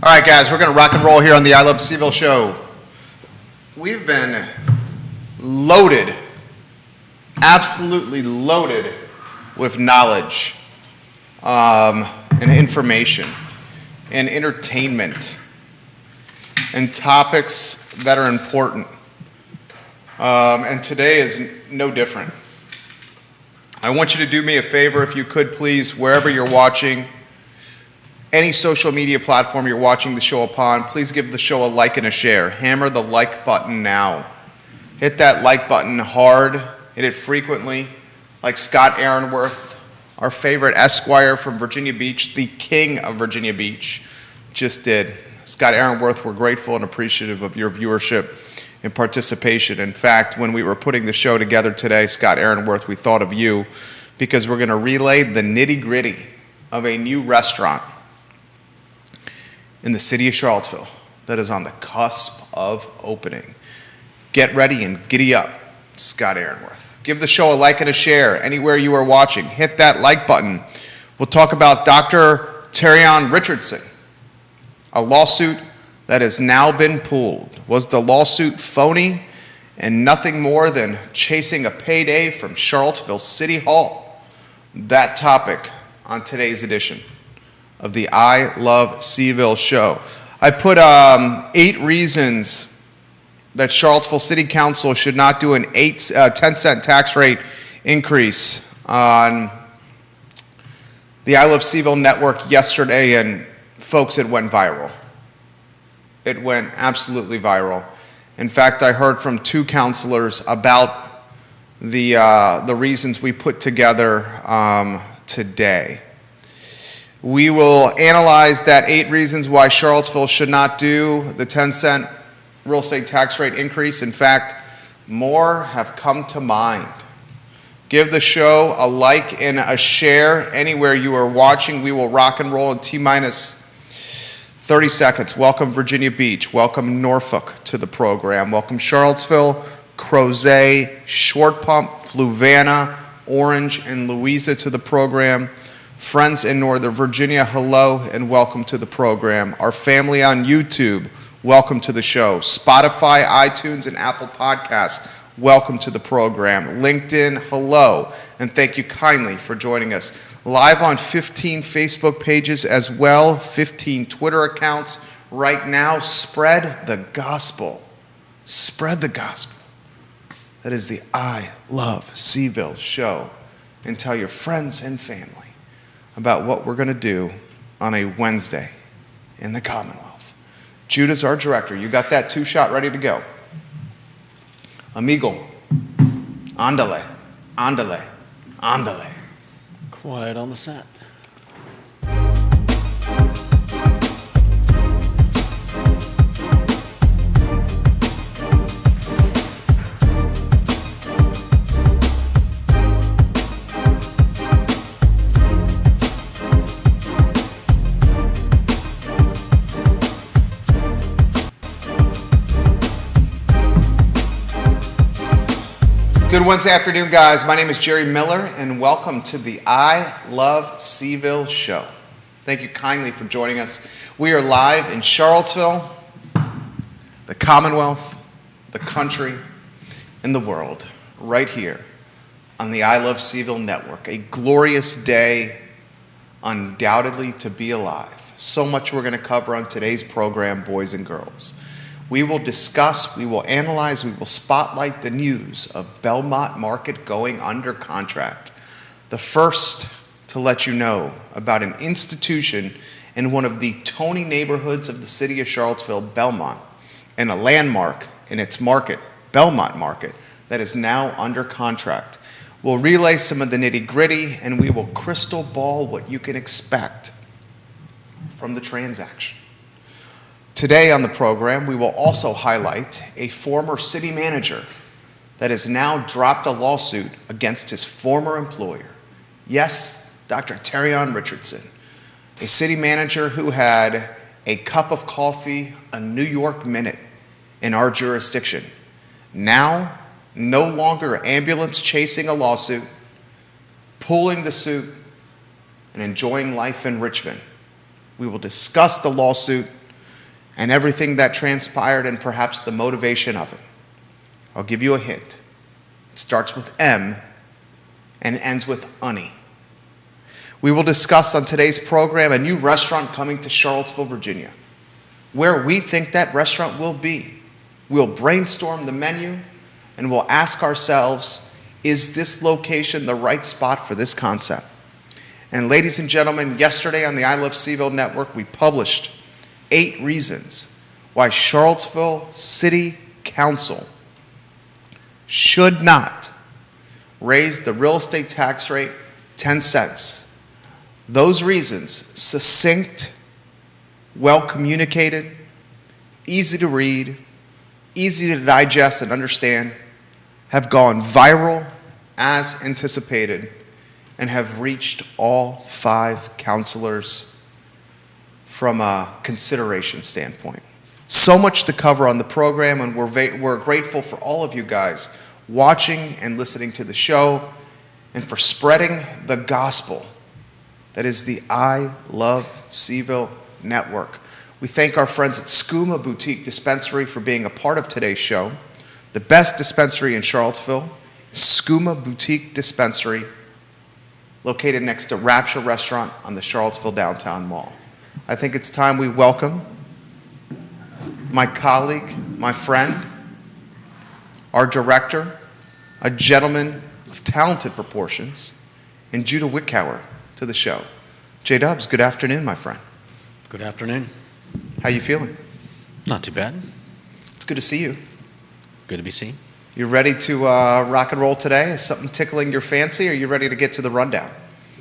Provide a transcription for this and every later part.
All right, guys, we're going to rock and roll here on the I Love CVille show. We've been loaded, absolutely loaded with knowledge and information and entertainment and topics that are important. And today is no different. I want you to do me a favor, if you could please, wherever you're watching, any social media platform you're watching the show upon, please give the show a like and a share. Hammer the like button now. Hit that like button hard. Hit it frequently. Like Scott Aaronworth, our favorite Esquire from Virginia Beach, the king of Virginia Beach, just did. Scott Aaronworth, we're grateful and appreciative of your viewership and participation. In fact, when we were putting the show together today, Scott Aaronworth, we thought of you because we're going to relay the nitty-gritty of a new restaurant in the city of Charlottesville that is on the cusp of opening. Get ready and giddy up, Scott Aaronworth. Give the show a like and a share anywhere you are watching. Hit that like button. We'll talk about Dr. Terrion Richardson, a lawsuit that has now been pulled. Was the lawsuit phony and nothing more than chasing a payday from Charlottesville City Hall? That topic on today's edition of the I Love CVille show. I put 8 reasons that Charlottesville City Council should not do an 10-cent tax rate increase on the I Love CVille network yesterday, and folks, it went viral. It went absolutely viral. In fact, I heard from 2 counselors about the reasons we put together today. We will analyze that 8 reasons why Charlottesville should not do the 10-cent real estate tax rate increase. In fact, more have come to mind. Give the show a like and a share anywhere you are watching. We will rock and roll in T-minus 30 seconds. Welcome Virginia Beach. Welcome Norfolk to the program. Welcome Charlottesville, Crozet, Short Pump, Fluvanna, Orange, and Louisa to the program. Friends in Northern Virginia, hello and welcome to the program. Our family on YouTube, welcome to the show. Spotify, iTunes, and Apple Podcasts, welcome to the program. LinkedIn, hello, and thank you kindly for joining us. Live on 15 Facebook pages as well, 15 Twitter accounts. Right now, spread the gospel. Spread the gospel. That is the I Love CVille show. And tell your friends and family about what we're going to do on a Wednesday in the Commonwealth. Judah's our director. You got that 2-shot ready to go. Amigo, andale, andale, andale. Quiet on the set. Good Wednesday afternoon, guys. My name is Jerry Miller, and welcome to the I Love CVille show. Thank you kindly for joining us. We are live in Charlottesville, the Commonwealth, the country, and the world, right here on the I Love CVille network. A glorious day, undoubtedly, to be alive. So much we're going to cover on today's program, boys and girls. We will discuss, we will analyze, we will spotlight the news of Belmont Market going under contract. The first to let you know about an institution in one of the Tony neighborhoods of the city of Charlottesville, Belmont, and a landmark in its market, Belmont Market, that is now under contract. We'll relay some of the nitty-gritty, and we will crystal ball what you can expect from the transaction. Today on the program, we will also highlight a former city manager that has now dropped a lawsuit against his former employer. Yes, Dr. Terrion Richardson, a city manager who had a cup of coffee, a New York minute in our jurisdiction. Now, no longer ambulance chasing a lawsuit, pulling the suit, and enjoying life in Richmond. We will discuss the lawsuit. and everything that transpired and perhaps the motivation of it. I'll give you a hint. It starts with M and ends with Unny. We will discuss on today's program a new restaurant coming to Charlottesville, Virginia, where we think that restaurant will be. We'll brainstorm the menu and we'll ask ourselves, is this location the right spot for this concept? And ladies and gentlemen, yesterday on the I Love CVille Network, we published 8 reasons why Charlottesville City Council should not raise the real estate tax rate 10 cents. Those reasons, succinct, well communicated, easy to read, easy to digest and understand, have gone viral as anticipated and have reached all 5 counselors from a consideration standpoint. So much to cover on the program, and we're grateful for all of you guys watching and listening to the show and for spreading the gospel that is the I Love CVille Network. We thank our friends at Skooma Boutique Dispensary for being a part of today's show. The best dispensary in Charlottesville is Skooma Boutique Dispensary, located next to Rapture Restaurant on the Charlottesville Downtown Mall. I think it's time we welcome my colleague, my friend, our director, a gentleman of talented proportions, and Judah Wickower to the show. J-Dubs, good afternoon, my friend. Good afternoon. How you feeling? Not too bad. It's good to see you. Good to be seen. You ready to rock and roll today? Is something tickling your fancy, or are you ready to get to the rundown?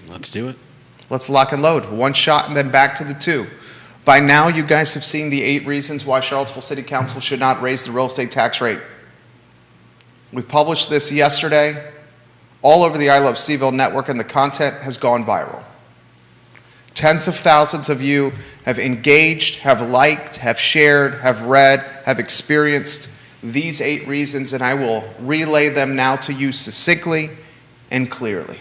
Let's do it. Let's lock and load. 1 shot and then back to the 2. By now, you guys have seen the 8 reasons why Charlottesville City Council should not raise the real estate tax rate. We published this yesterday all over the I Love CVille Network, and the content has gone viral. Tens of thousands of you have engaged, have liked, have shared, have read, have experienced these 8 reasons, and I will relay them now to you succinctly and clearly.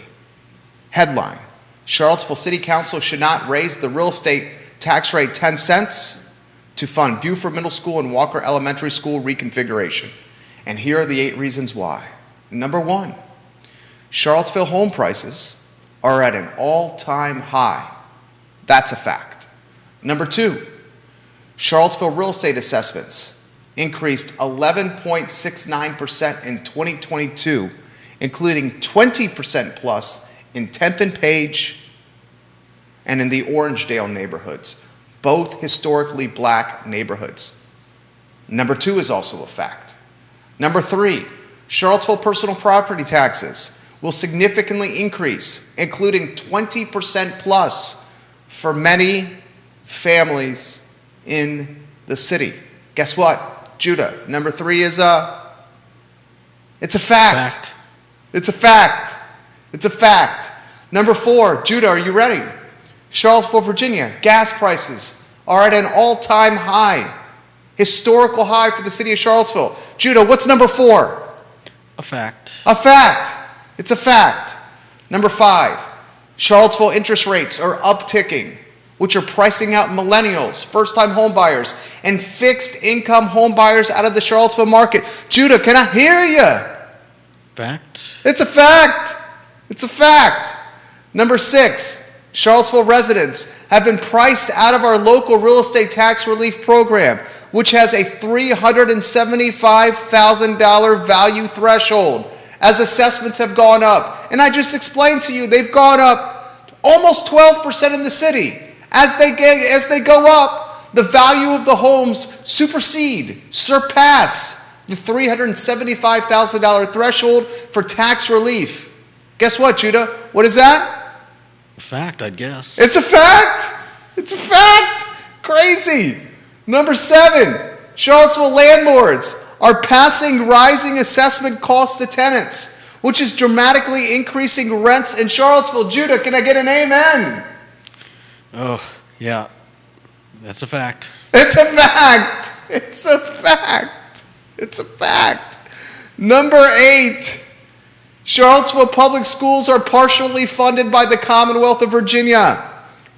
Headline: Charlottesville City Council should not raise the real estate tax rate 10 cents to fund Buford Middle School and Walker Elementary School reconfiguration. And here are the 8 reasons why. Number 1, Charlottesville home prices are at an all-time high. That's a fact. Number 2, Charlottesville real estate assessments increased 11.69% in 2022, including 20% plus in 10th and Page and in the Orangedale neighborhoods, both historically black neighborhoods. Number 2 is also a fact. Number 3, Charlottesville personal property taxes will significantly increase, including 20% plus for many families in the city. Guess what, Judah? Number 3 is it's a fact. It's a fact. It's a fact. Number 4, Judah, are you ready? Charlottesville, Virginia, gas prices are at an all-time high, historical high for the city of Charlottesville. Judah, what's number 4? A fact. A fact. It's a fact. Number 5, Charlottesville interest rates are upticking, which are pricing out millennials, first-time homebuyers, and fixed-income homebuyers out of the Charlottesville market. Judah, can I hear you? Fact. It's a fact. It's a fact. Number 6, Charlottesville residents have been priced out of our local real estate tax relief program, which has a $375,000 value threshold, as assessments have gone up. And I just explained to you, they've gone up almost 12% in the city. As they go up, the value of the homes surpass the $375,000 threshold for tax relief. Guess what, Judah? What is that? A fact, I'd guess. It's a fact. It's a fact. Crazy. Number 7, Charlottesville landlords are passing rising assessment costs to tenants, which is dramatically increasing rents in Charlottesville. Judah, can I get an amen? Oh, yeah. That's a fact. It's a fact. It's a fact. It's a fact. Number 8, Charlottesville public schools are partially funded by the Commonwealth of Virginia.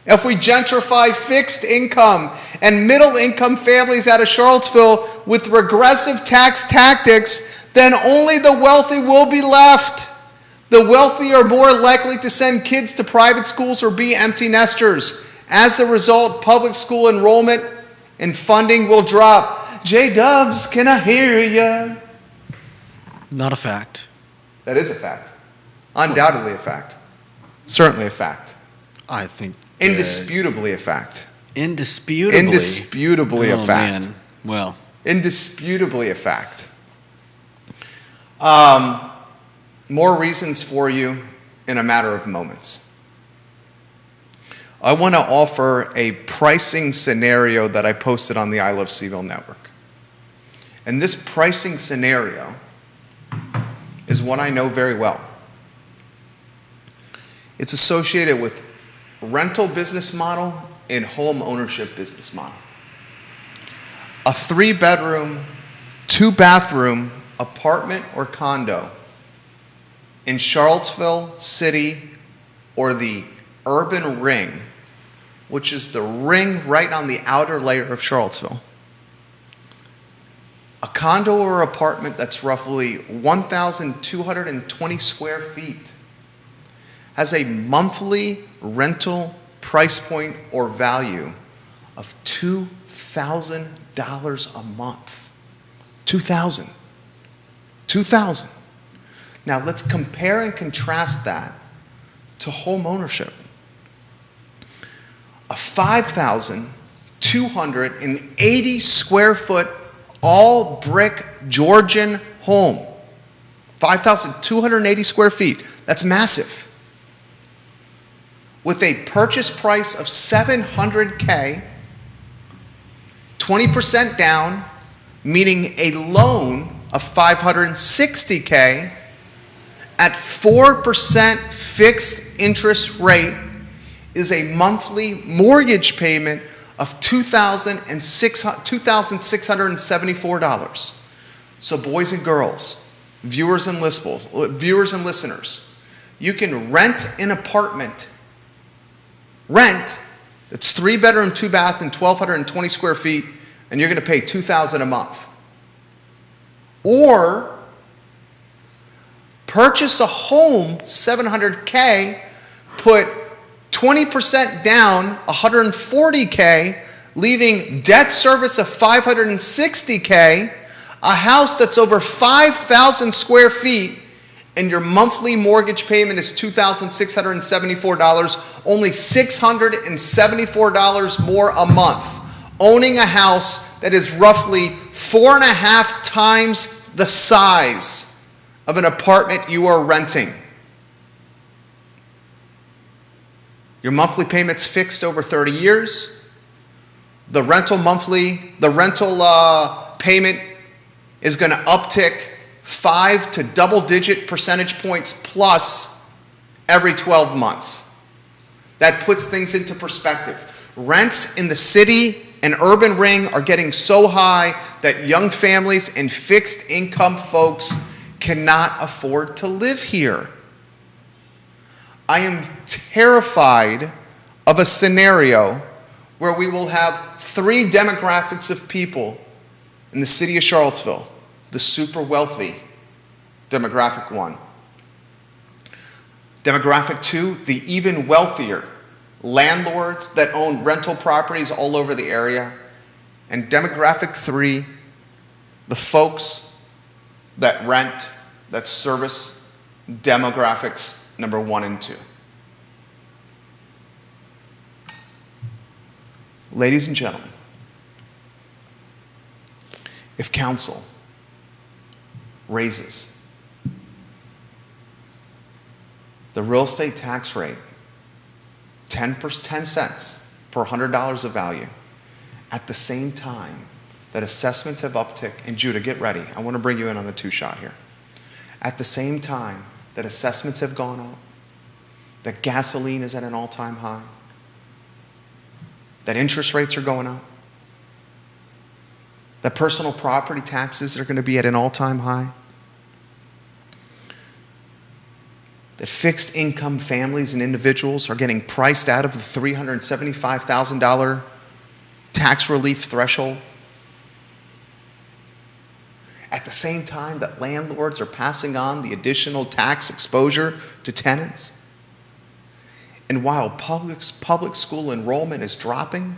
if we gentrify fixed income and middle income families out of Charlottesville with regressive tax tactics, then only the wealthy will be left. The wealthy are more likely to send kids to private schools or be empty nesters. As a result, public school enrollment and funding will drop. J-Dubs, can I hear ya? Not a fact. That is a fact. Undoubtedly a fact. Certainly a fact. I think. Indisputably a fact. Indisputably. Indisputably a fact. Man. Well. Indisputably a fact. More reasons for you in a matter of moments. I want to offer a pricing scenario that I posted on the I Love Seville network. And this pricing scenario is one I know very well. It's associated with rental business model and home ownership business model. A 3-bedroom, 2-bathroom apartment or condo in Charlottesville City or the urban ring, which is the ring right on the outer layer of Charlottesville. A condo or apartment that's roughly 1,220 square feet has a monthly rental price point or value of $2,000 a month. $2,000. Now let's compare and contrast that to home ownership. A 5,280 square foot all brick Georgian home. 5,280 square feet. That's massive. With a purchase price of $700K, 20% down, meaning a loan of $560K at 4% fixed interest rate is a monthly mortgage payment of $2,674. So boys and girls, viewers and listeners, you can rent an apartment. Rent, it's 3-bedroom, 2-bath, and 1,220 square feet, and you're going to pay $2,000 a month. Or purchase a home, $700K, put 20% down, $140K, leaving debt service of $560K, a house that's over 5,000 square feet, and your monthly mortgage payment is $2,674, only $674 more a month. Owning a house that is roughly 4.5 times the size of an apartment you are renting. Your monthly payment's fixed over 30 years. The rental payment is going to uptick 5 to double-digit percentage points plus every 12 months. That puts things into perspective. Rents in the city and urban ring are getting so high that young families and fixed income folks cannot afford to live here. I am terrified of a scenario where we will have 3 demographics of people in the city of Charlottesville. The super wealthy, demographic 1. Demographic 2, the even wealthier, landlords that own rental properties all over the area. And demographic 3, the folks that rent, that service demographics number 1 and 2. Ladies and gentlemen, if council raises the real estate tax rate 10 cents per $100 of value at the same time that assessments have upticked, and Judah, get ready. I want to bring you in on a 2-shot here. At the same time that assessments have gone up, that gasoline is at an all-time high, that interest rates are going up, that personal property taxes are going to be at an all-time high. that fixed income families and individuals are getting priced out of the $375,000 tax relief threshold? At the same time that landlords are passing on the additional tax exposure to tenants? And while public school enrollment is dropping,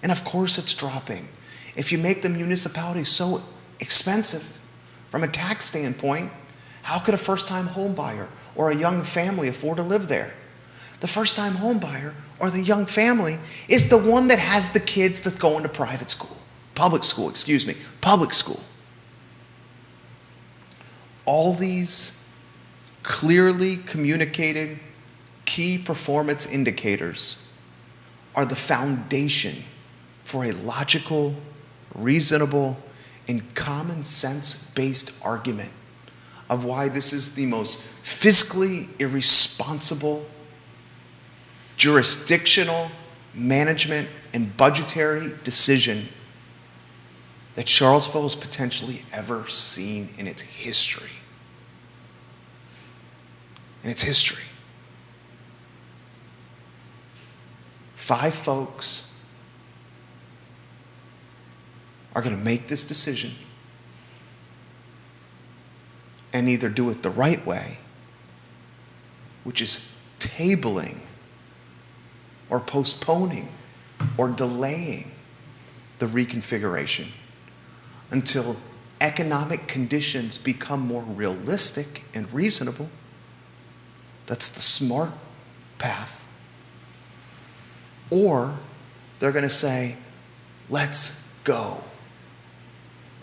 and of course it's dropping, if you make the municipality so expensive from a tax standpoint, how could a first-time home buyer or a young family afford to live there? The first-time home buyer or the young family is the one that has the kids that's going to public school. All these clearly communicated key performance indicators are the foundation for a logical, reasonable, and common sense-based argument of why this is the most fiscally irresponsible, jurisdictional, management, and budgetary decision that Charlottesville has potentially ever seen in its history. In its history. 5 folks are going to make this decision and either do it the right way, which is tabling or postponing or delaying the reconfiguration until economic conditions become more realistic and reasonable. That's the smart path. Or they're going to say, let's go.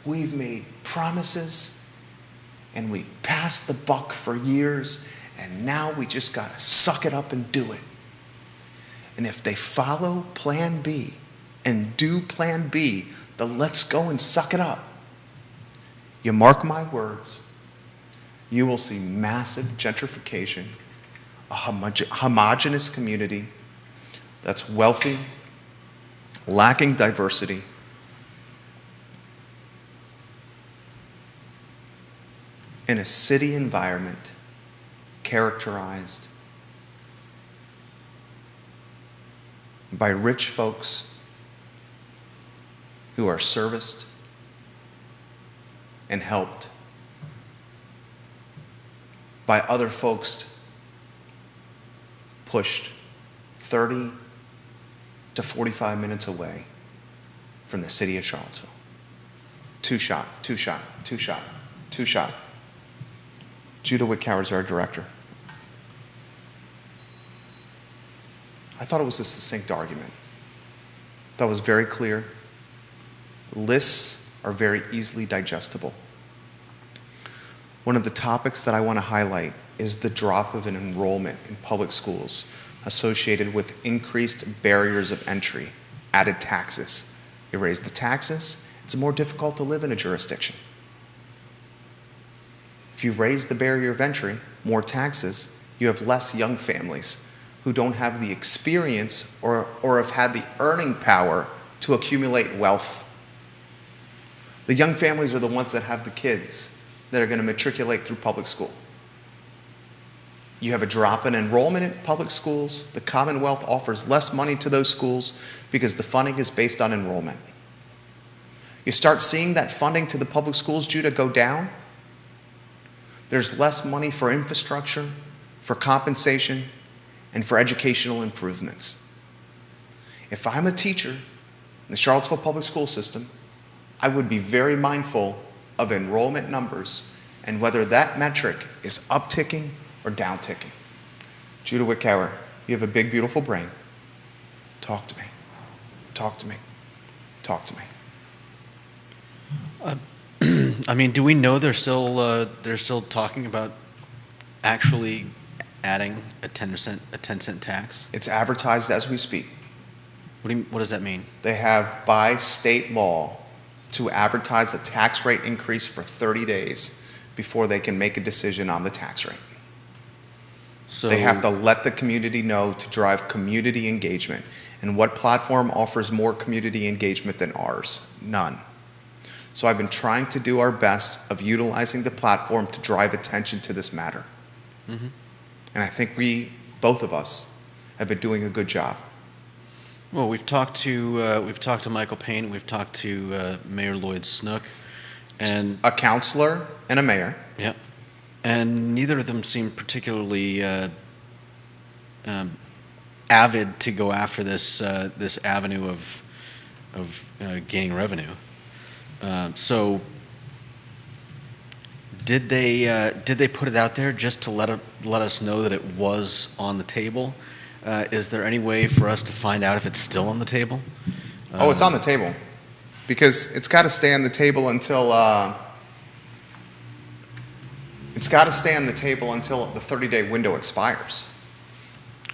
We've made promises and we've passed the buck for years, and now we just got to suck it up and do it. And if they follow Plan B and do Plan B, the let's go and suck it up, you mark my words, you will see massive gentrification, a homogenous community that's wealthy, lacking diversity, in a city environment characterized by rich folks who are serviced and helped by other folks pushed 30 to 45 minutes away from the city of Charlottesville. Two shot. Judah Wickower is our director. I thought it was a succinct argument. That was very clear. Lists are very easily digestible. One of the topics that I want to highlight is the drop of an enrollment in public schools associated with increased barriers of entry, added taxes. You raise the taxes, it's more difficult to live in a jurisdiction. If you raise the barrier of entry, more taxes, you have less young families who don't have the experience or have had the earning power to accumulate wealth. The young families are the ones that have the kids that are going to matriculate through public school. You have a drop in enrollment in public schools. The Commonwealth offers less money to those schools because the funding is based on enrollment. You start seeing that funding to the public schools, Judah, go down. There's less money for infrastructure, for compensation, and for educational improvements. If I'm a teacher in the Charlottesville public school system, I would be very mindful of enrollment numbers and whether that metric is upticking or downticking. Judah Wickower, you have a big, beautiful brain. Talk to me. Talk to me. Talk to me. I mean, do we know they're still talking about actually adding a 10-cent tax? It's advertised as we speak. What does that mean? They have, by state law, to advertise a tax rate increase for 30 days before they can make a decision on the tax rate. So they have to let the community know to drive community engagement. And what platform offers more community engagement than ours? None. So I've been trying to do our best of utilizing the platform to drive attention to this matter. Mm-hmm. And I think both of us, have been doing a good job. Well, we've talked to Michael Payne, we've talked to Mayor Lloyd Snook, and A counselor and a mayor. yeah, and neither of them seem particularly avid to go after this avenue of gaining revenue. So, did they put it out there just to let us know that it was on the table? Is there any way for us to find out if it's still on the table? Oh, it's on the table. Because it's got to stay on the table until the 30-day window expires.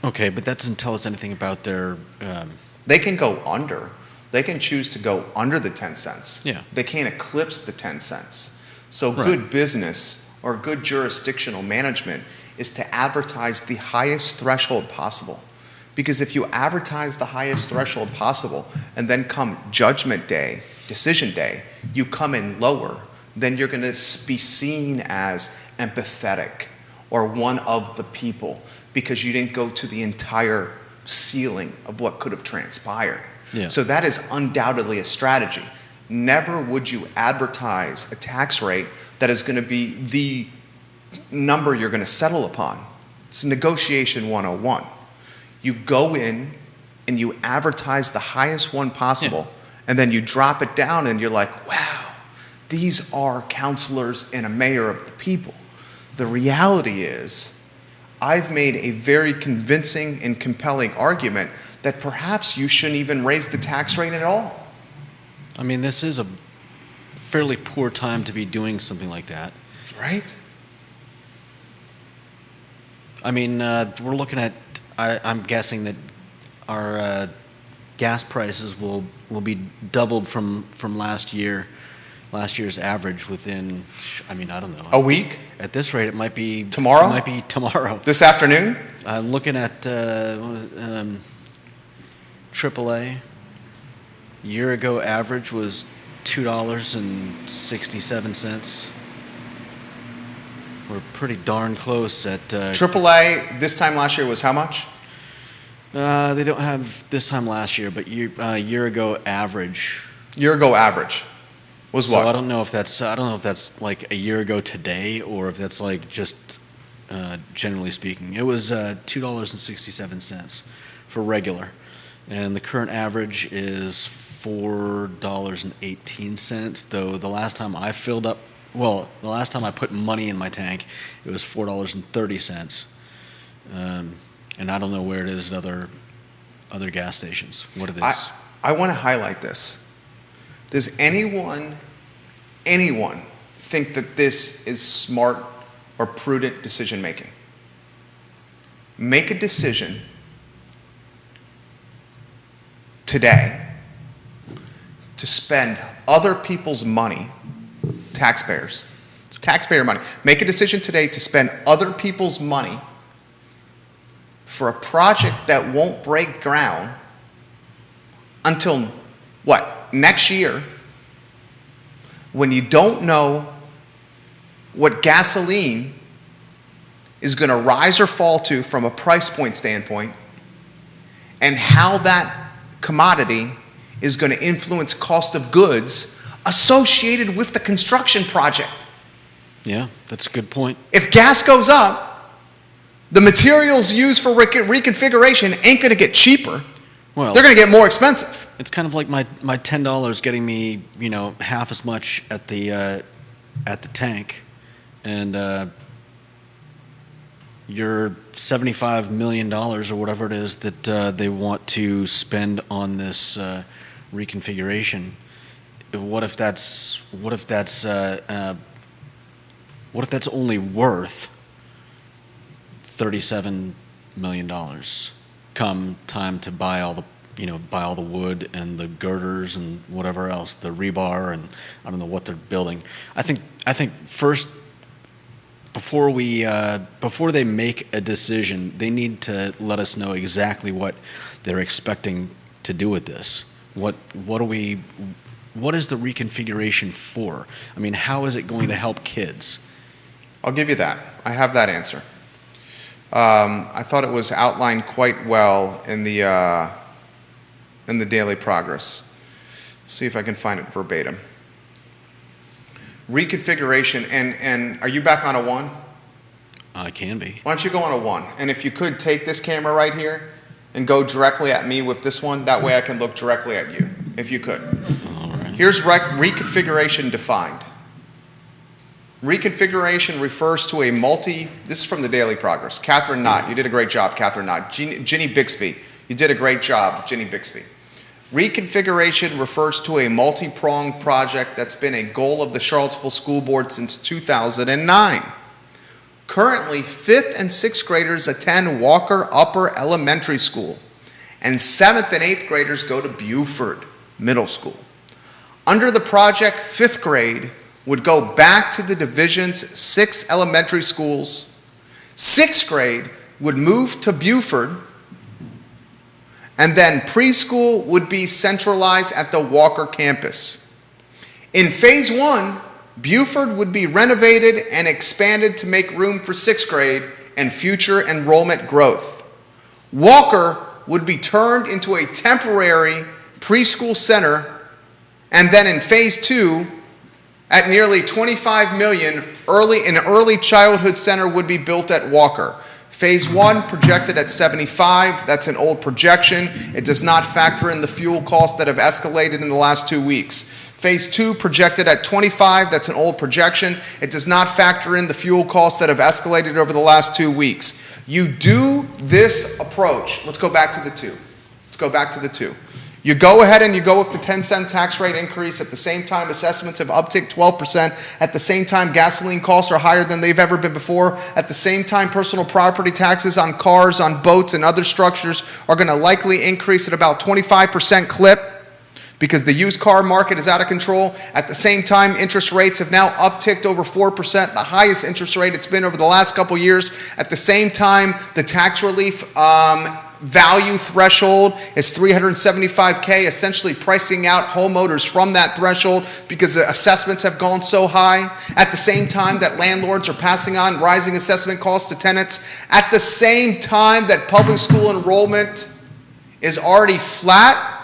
Okay, but that doesn't tell us anything about their. They can go under. They can choose to go under the 10 cents. Yeah. They can't eclipse the 10 cents. So Right. good business or good jurisdictional management is to advertise the highest threshold possible. Because if you advertise the highest threshold possible and then come judgment day, decision day, you come in lower, then you're going to be seen as empathetic or one of the people because you didn't go to the entire ceiling of what could have transpired. Yeah. So that is undoubtedly a strategy. Never would you advertise a tax rate that is going to be the number you're going to settle upon. It's negotiation 101. You go in and you advertise the highest one possible, and then you drop it down and you're like, wow, these are counselors and a mayor of the people. The reality is, I've made a very convincing and compelling argument that perhaps you shouldn't even raise the tax rate at all. I mean, this is a fairly poor time to be doing something like that. Right? I mean, we're looking at. I'm guessing that our gas prices will be doubled from last year's average within. I mean, I don't know. A week? At this rate, it might be Tomorrow? It might be tomorrow. This afternoon? Looking at AAA. Year ago average was $2.67. We're pretty darn close at. AAA this time last year was how much? They don't have this time last year, but year ago average. Year ago average was So what? I don't know if that's like a year ago today, or if that's like just generally speaking. It was $2.67 for regular, and the current average is $4.18. Though the last time I put money in my tank, it was $4.30. And I don't know where it is at other gas stations. What it is. I want to highlight this. Does anyone think that this is smart or prudent decision making? Make a decision today to spend other people's money, taxpayers. It's taxpayer money. Make a decision today to spend other people's money for a project that won't break ground until what? Next year, when you don't know what gasoline is going to rise or fall to from a price point standpoint, and how that commodity is going to influence cost of goods associated with the construction project. Yeah, that's a good point. If gas goes up, the materials used for reconfiguration ain't going to get cheaper. Well, They're going to get more expensive. it's kind of like my $10 getting me, half as much at the tank, and your $75 million or whatever it is that they want to spend on this reconfiguration. What if that's only worth $37 million come time to buy all the wood and the girders and whatever else, the rebar, and I don't know what they're building. I think first, before they make a decision, they need to let us know exactly what they're expecting to do with this. What is the reconfiguration for? I mean, how is it going to help kids? I'll give you that. I have that answer. I thought it was outlined quite well in the Daily Progress. See if I can find it verbatim. Reconfiguration, and are you back on a 1? I can be. Why don't you go on a 1? And if you could take this camera right here and go directly at me with this one, that way I can look directly at you, if you could. All right. Here's reconfiguration defined. Reconfiguration refers to a this is from the Daily Progress. Catherine Knott, you did a great job, Catherine Knott. Ginny Bixby, you did a great job, Ginny Bixby. Reconfiguration refers to a multi-pronged project that's been a goal of the Charlottesville School Board since 2009. Currently, 5th and 6th graders attend Walker Upper Elementary School, and 7th and 8th graders go to Buford Middle School. Under the project, 5th grade would go back to the division's 6 elementary schools. 6th grade would move to Buford, and then preschool would be centralized at the Walker campus. In phase 1, Buford would be renovated and expanded to make room for 6th grade and future enrollment growth. Walker would be turned into a temporary preschool center, and then in phase 2, at nearly $25 million, an early childhood center would be built at Walker. Phase 1 projected at 75, that's an old projection. It does not factor in the fuel costs that have escalated in the last 2 weeks. Phase 2 projected at 25, that's an old projection. It does not factor in the fuel costs that have escalated over the last 2 weeks. You do this approach. Let's go back to the 2. Let's go back to the 2. You go ahead and you go with the 10-cent tax rate increase. At the same time, assessments have upticked 12%. At the same time, gasoline costs are higher than they've ever been before. At the same time, personal property taxes on cars, on boats, and other structures are going to likely increase at about 25% clip, because the used car market is out of control. At the same time, interest rates have now upticked over 4%, the highest interest rate it's been over the last couple years. At the same time, the tax relief value threshold is $375K, essentially pricing out homeowners from that threshold because the assessments have gone so high. At the same time that landlords are passing on rising assessment costs to tenants. At the same time that public school enrollment is already flat.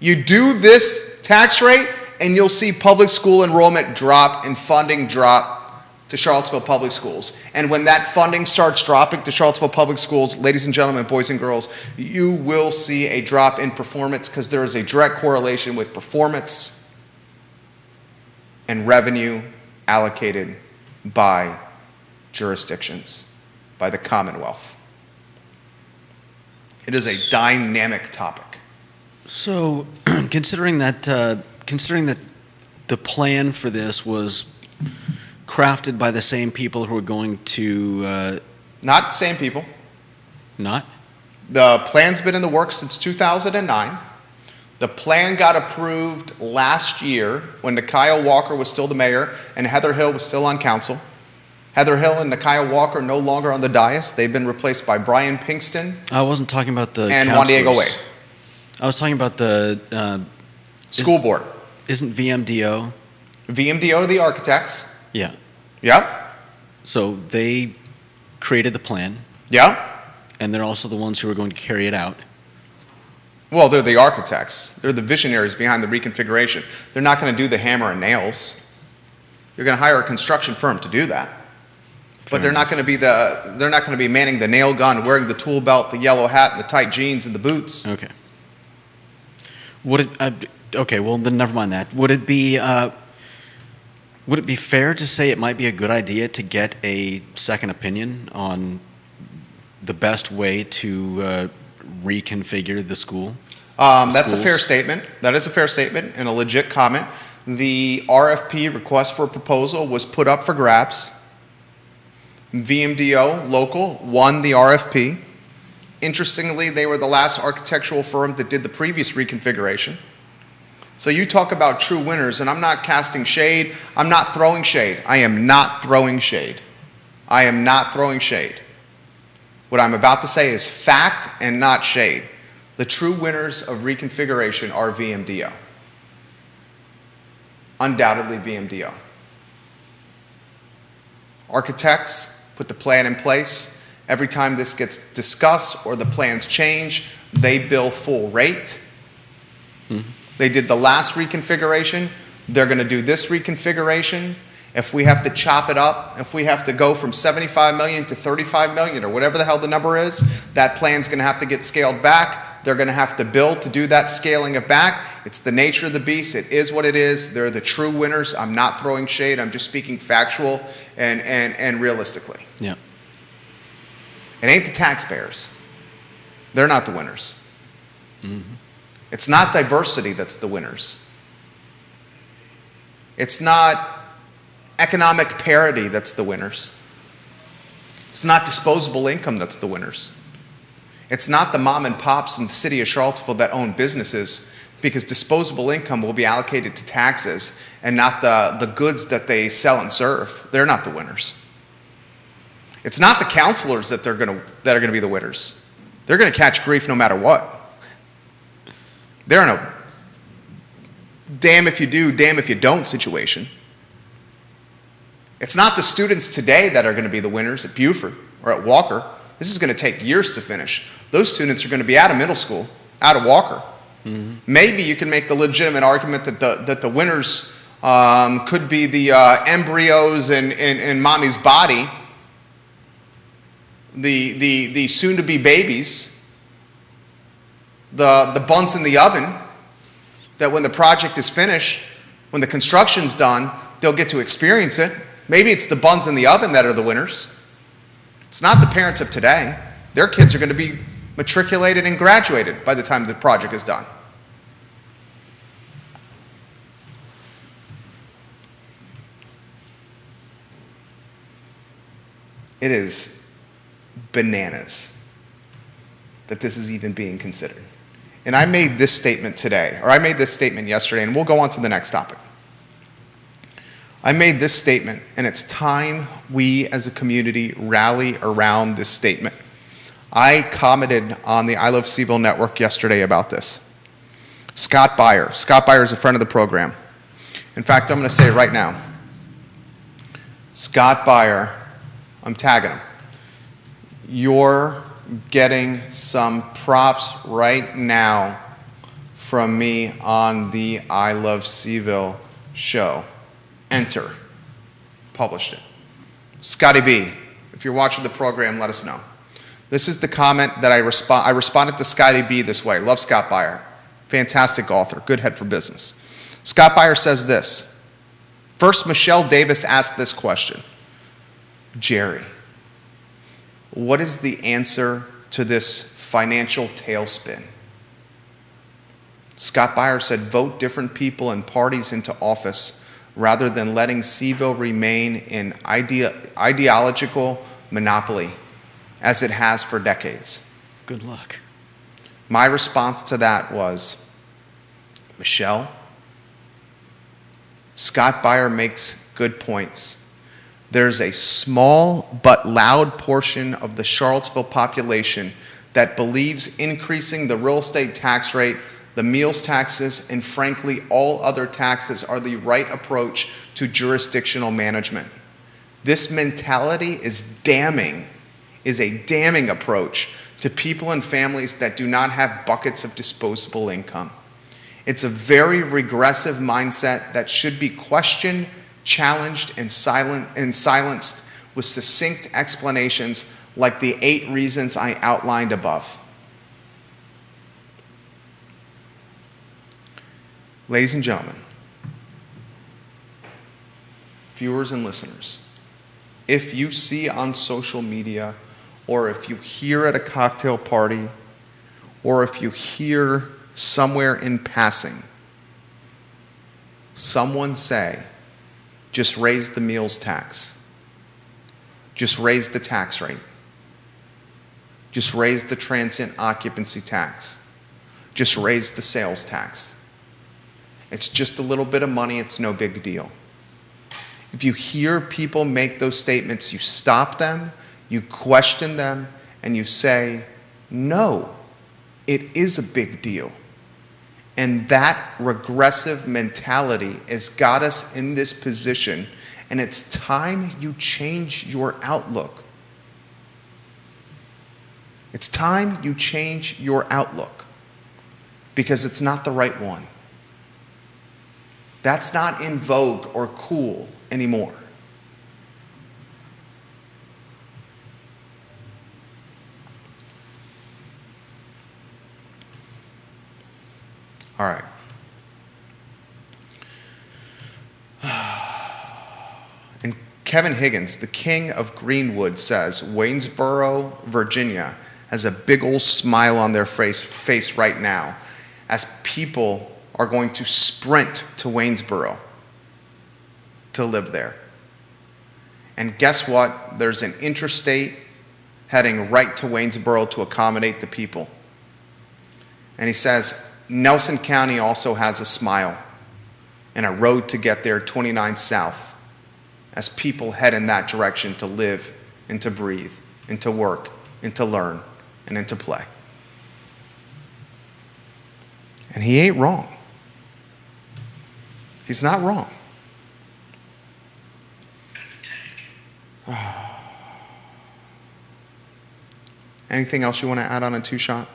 You do this tax rate, and you'll see public school enrollment drop and funding drop to Charlottesville Public Schools. And when that funding starts dropping to Charlottesville Public Schools, ladies and gentlemen, boys and girls, you will see a drop in performance, because there is a direct correlation with performance and revenue allocated by jurisdictions, by the Commonwealth. It is a dynamic topic. So, considering that the plan for this was crafted by the same people who are going to Not the same people. not The plan's been in the works since 2009. The plan got approved last year when Nikiah Walker was still the mayor and Heather Hill was still on council. Heather Hill and Nikiah Walker are no longer on the dais. They've been replaced by Brian Pinkston I wasn't talking about the and Juan Diego councilors. Wade. I was talking about the School board. isn't VMDO? VMDO are the architects. Yeah. Yep. So they created the plan, Yep. and they're also the ones who are going to carry it out. Well, they're the architects. They're the visionaries behind the reconfiguration. They're not going to do the hammer and nails. You're going to hire a construction firm to do that. But they're not going to be manning the nail gun, wearing the tool belt, the yellow hat, and the tight jeans and the boots. Okay. Okay, well then never mind that. Would it be fair to say it might be a good idea to get a second opinion on the best way to reconfigure the school? That's a schools? fair statement. That is a fair statement and a legit comment. The RFP, request for proposal, was put up for grabs. VMDO local won the RFP. Interestingly, they were the last architectural firm that did the previous reconfiguration. So you talk about true winners, and I'm not casting shade. I'm not throwing shade. I am not throwing shade. I am not throwing shade. What I'm about to say is fact and not shade. The true winners of reconfiguration are VMDO. Undoubtedly VMDO. Architects put the plan in place. Every time this gets discussed or the plans change, they bill full rate. They did the last reconfiguration. They're going to do this reconfiguration. If we have to chop it up, if we have to go from 75 million to 35 million or whatever the hell the number is, that plan's going to have to get scaled back. They're going to have to build to do that scaling it back. It's the nature of the beast. It is what it is. They're the true winners. I'm not throwing shade. I'm just speaking factual and realistically. Yeah. It ain't the taxpayers. They're not the winners. It's not diversity that's the winners. It's not economic parity that's the winners. It's not disposable income that's the winners. It's not the mom and pops in the city of Charlottesville that own businesses, because disposable income will be allocated to taxes and not the goods that they sell and serve. They're not the winners. It's not the counselors that are going to be the winners. They're going to catch grief no matter what. They're in a damn if you do, damn if you don't situation. It's not the students today that are going to be the winners at Buford or at Walker. This is going to take years to finish. Those students are going to be out of middle school, out of Walker. Maybe you can make the legitimate argument that the winners could be the embryos in mommy's body, the soon-to-be babies, the buns in the oven, that when the project is finished, when the construction's done, they'll get to experience it. Maybe it's the buns in the oven that are the winners. It's not the parents of today. Their kids are going to be matriculated and graduated by the time the project is done. It is bananas that this is even being considered. And I made this statement today, or I made this statement yesterday, and we'll go on to the next topic. I made this statement, and it's time we as a community rally around this statement. I commented on the I Love CVille network yesterday about this. Scott Beyer. Scott Beyer is a friend of the program. In fact, I'm going to say it right now. Scott Beyer, I'm tagging him. You're getting some props right now from me on the I Love CVille show. Enter. Published it. Scotty B, if you're watching the program, let us know. This is the comment that I responded to Scotty B this way. Love Scott Beyer. Fantastic author. Good head for business. Scott Beyer says this. First, Michelle Davis asked this question. Jerry, what is the answer to this financial tailspin? Scott Beyer said, vote different people and parties into office rather than letting CVille remain in ideological monopoly as it has for decades. Good luck. My response to that was, Michelle, Scott Beyer makes good points. There's a small but loud portion of the Charlottesville population that believes increasing the real estate tax rate, the meals taxes, and frankly, all other taxes are the right approach to jurisdictional management. This mentality is a damning approach to people and families that do not have buckets of disposable income. It's a very regressive mindset that should be questioned, challenged, and silenced with succinct explanations like the 8 reasons I outlined above. Ladies and gentlemen, viewers and listeners, if you see on social media, or if you hear at a cocktail party, or if you hear somewhere in passing someone say, just raise the meals tax, just raise the tax rate, just raise the transient occupancy tax, just raise the sales tax. It's just a little bit of money, it's no big deal. If you hear people make those statements, you stop them, you question them, and you say, no, it is a big deal. And that regressive mentality has got us in this position, and it's time you change your outlook. It's time you change your outlook because it's not the right one. That's not in vogue or cool anymore. All right. And Kevin Higgins, the king of Greenwood, says Waynesboro, Virginia, has a big old smile on their face right now as people are going to sprint to Waynesboro to live there. And guess what? There's an interstate heading right to Waynesboro to accommodate the people. And he says Nelson County also has a smile and a road to get there, 29 South, as people head in that direction to live and to breathe and to work and to learn and to play. And he ain't wrong. He's not wrong. Anything else you want to add on a two-shot?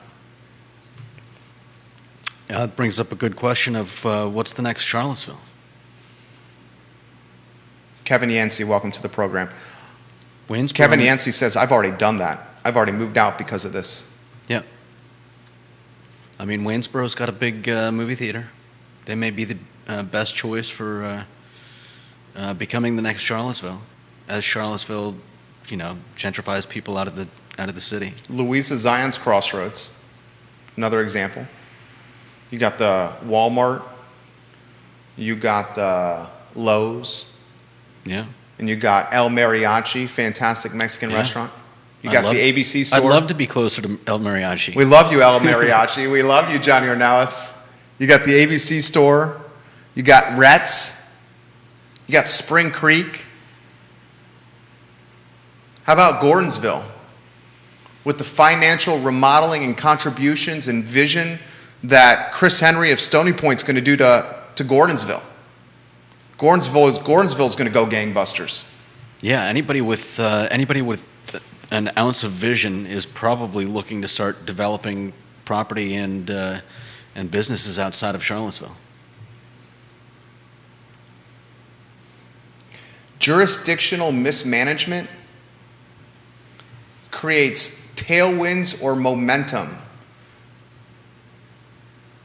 It brings up a good question of what's the next Charlottesville? Kevin Yancey, welcome to the program. Waynesboro. Kevin Yancey says, I've already done that. I've already moved out because of this. Yeah. I mean, Waynesboro's got a big movie theater. They may be the best choice for becoming the next Charlottesville, as Charlottesville, gentrifies people out of the city. Louisa Zion's Crossroads, another example. You got the Walmart, you got the Lowe's, Yeah. and you got El Mariachi, fantastic Mexican restaurant. You got the ABC store. I'd love to be closer to El Mariachi. We love you, El Mariachi. We love you, Johnny Ornelas. You got the ABC store. You got Rhett's. You got Spring Creek. How about Gordonsville? With the financial remodeling and contributions and vision that Chris Henry of Stony Point's going to do to Gordonsville. Gordonsville's going to go gangbusters. Yeah, anybody with an ounce of vision is probably looking to start developing property and businesses outside of Charlottesville. Jurisdictional mismanagement creates tailwinds or momentum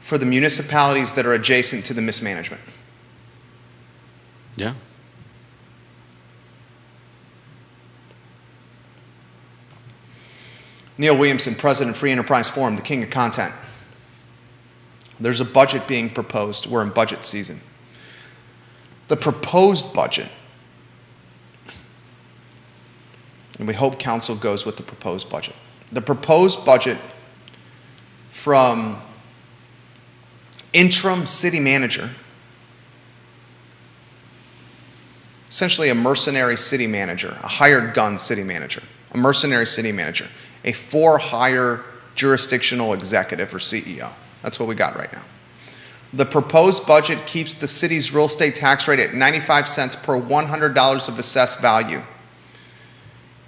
for the municipalities that are adjacent to the mismanagement. Yeah. Neil Williamson, President, Free Enterprise Forum, the king of content. There's a budget being proposed. We're in budget season. The proposed budget, and we hope council goes with the proposed budget. The proposed budget from interim city manager, essentially a mercenary city manager, a hired gun city manager, a mercenary city manager, a for-hire jurisdictional executive or CEO. That's what we got right now. The proposed budget keeps the city's real estate tax rate at 95 cents per $100 of assessed value.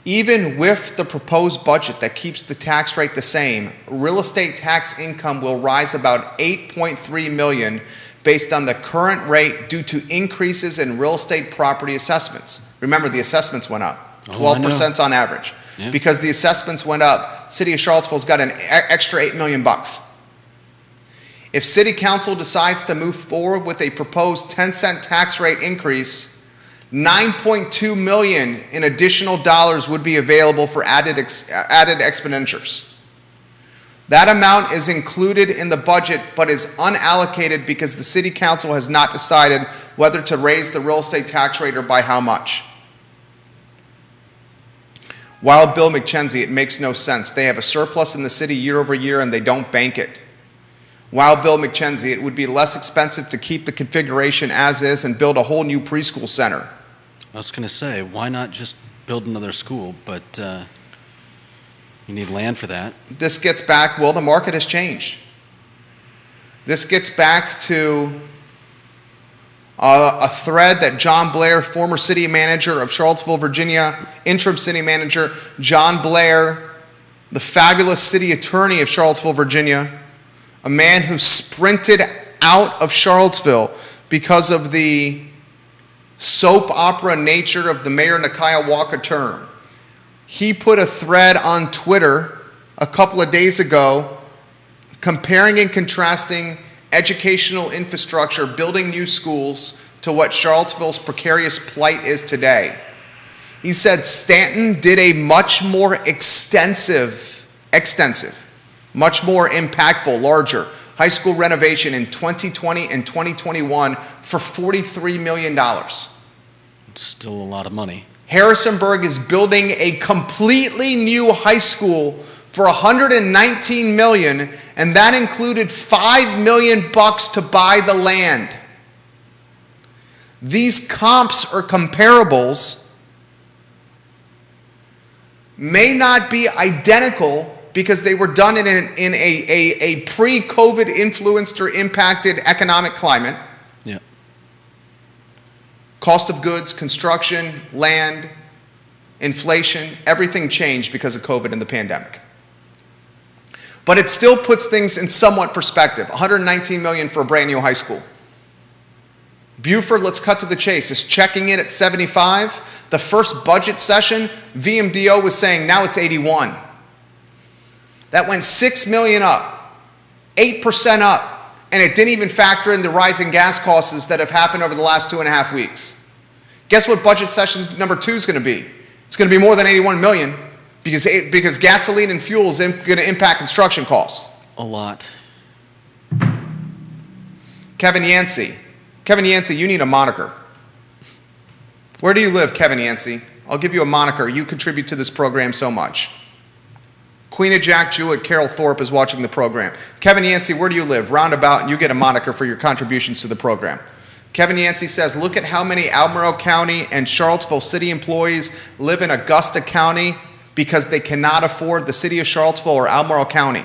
Even with the proposed budget that keeps the tax rate the same, real estate tax income will rise about $8.3 million based on the current rate due to increases in real estate property assessments. Remember, the assessments went up, 12% on average. Yeah. Because the assessments went up, City of Charlottesville's got an extra $8 million. If City Council decides to move forward with a proposed 10-cent tax rate increase, $9.2 million in additional dollars would be available for added expenditures. That amount is included in the budget but is unallocated because the City Council has not decided whether to raise the real estate tax rate or by how much. Wild Bill McKenzie, it makes no sense. They have a surplus in the city year over year and they don't bank it. Wild Bill McKenzie, it would be less expensive to keep the configuration as is and build a whole new preschool center. I was going to say, why not just build another school? But you need land for that. This gets back, well, the market has changed. This gets back to a thread that John Blair, former city manager of Charlottesville, Virginia, interim city manager, John Blair the fabulous city attorney of Charlottesville, Virginia, a man who sprinted out of Charlottesville because of the soap opera nature of the Mayor Nakia Walker term. He put a thread on Twitter a couple of days ago comparing and contrasting educational infrastructure, building new schools, to what Charlottesville's precarious plight is today. He said Stanton did a much more extensive, much more impactful, larger high school renovation in 2020 and 2021 for $43 million. It's still a lot of money. Harrisonburg is building a completely new high school for $119 million, and that included $5 million to buy the land. These comps or comparables may not be identical because they were done in a pre-COVID influenced or impacted economic climate. Yeah. Cost of goods, construction, land, inflation, everything changed because of COVID and the pandemic. But it still puts things in somewhat perspective. $119 million for a brand new high school. Buford, let's cut to the chase, is checking in at 75. The first budget session, VMDO was saying now it's 81. That went $6 million up, 8% up, and it didn't even factor in the rising gas costs that have happened over the last 2.5 weeks. Guess what budget session number 2 is going to be? It's going to be more than 81 million because gasoline and fuel is going to impact construction costs. A lot. Kevin Yancey. Kevin Yancey, you need a moniker. Where do you live, Kevin Yancey? I'll give you a moniker. You contribute to this program so much. Queen of Jack Jewett, Carol Thorpe is watching the program. Kevin Yancey, where do you live? Roundabout, and you get a moniker for your contributions to the program. Kevin Yancey says, look at how many Albemarle County and Charlottesville City employees live in Augusta County because they cannot afford the city of Charlottesville or Albemarle County.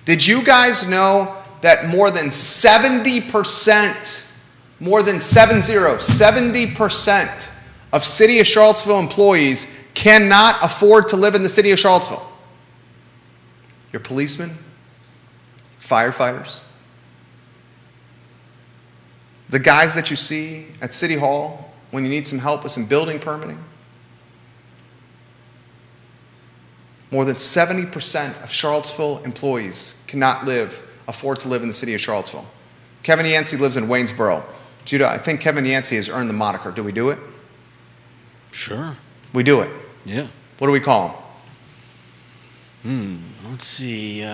Did you guys know that more than 70%, 70% of city of Charlottesville employees cannot afford to live in the city of Charlottesville? Your policemen, firefighters, the guys that you see at City Hall when you need some help with some building permitting. More than 70% of Charlottesville employees cannot afford to live in the city of Charlottesville. Kevin Yancey lives in Waynesboro. Judah, I think Kevin Yancey has earned the moniker. Do we do it? Sure. We do it. Yeah. What do we call him? Let's see.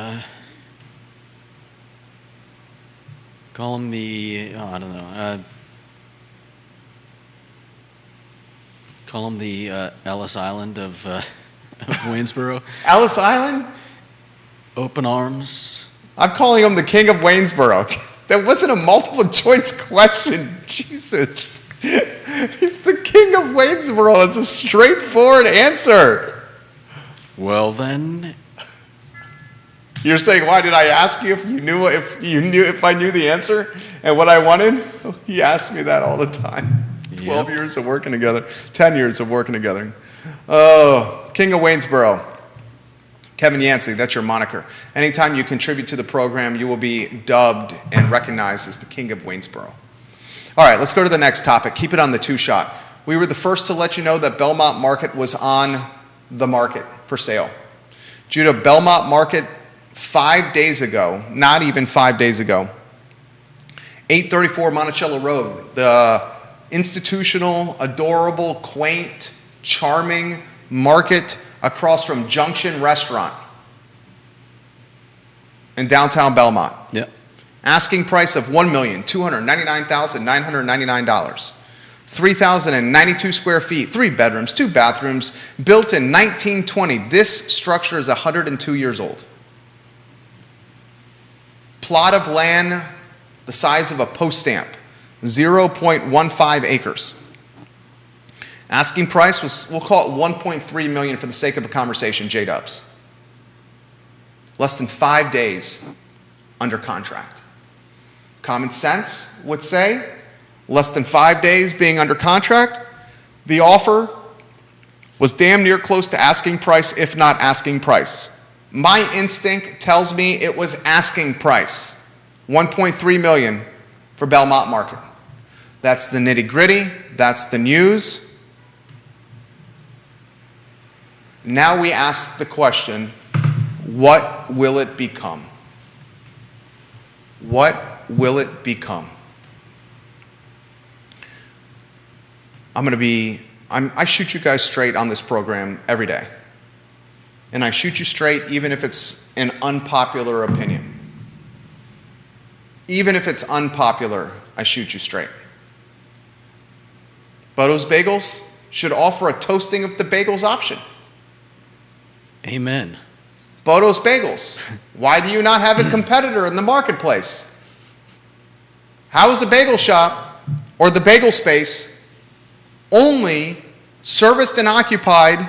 Call him the, I don't know. Call him the Ellis Island of Waynesboro. Ellis Island? Open arms. I'm calling him the king of Waynesboro. That wasn't a multiple choice question. Jesus. He's the king of Waynesboro. It's a straightforward answer. Well then. You're saying, why did I ask you if I knew the answer and what I wanted? He asked me that all the time. 12 years of working together, 10 years of working together. Oh, king of Waynesboro. Kevin Yancey, that's your moniker. Anytime you contribute to the program, you will be dubbed and recognized as the king of Waynesboro. All right, let's go to the next topic. Keep it on the two-shot. We were the first to let you know that Belmont Market was on the market for sale. Judah, Belmont Market 5 days ago, not even 5 days ago, 834 Monticello Road, the institutional, adorable, quaint, charming market across from Junction Restaurant in downtown Belmont. Yep. Asking price of $1,299,999. 3,092 square feet, 3 bedrooms, 2 bathrooms, built in 1920. This structure is 102 years old. Plot of land the size of a post stamp, 0.15 acres. Asking price was, we'll call it $1.3 million for the sake of a conversation, J-Dubs. Less than 5 days under contract. Common sense would say, less than 5 days being under contract, the offer was damn near close to asking price, if not asking price. My instinct tells me it was asking price, $1.3 million for Belmont Market. That's the nitty-gritty, that's the news. Now we ask the question, what will it become? What will it become? I shoot you guys straight on this program every day. And I shoot you straight even if it's an unpopular opinion. Even if it's unpopular, I shoot you straight. Bodo's Bagels should offer a toasting of the bagels option. Amen. Bodo's Bagels. Why do you not have a competitor in the marketplace? How is a bagel shop or the bagel space only serviced and occupied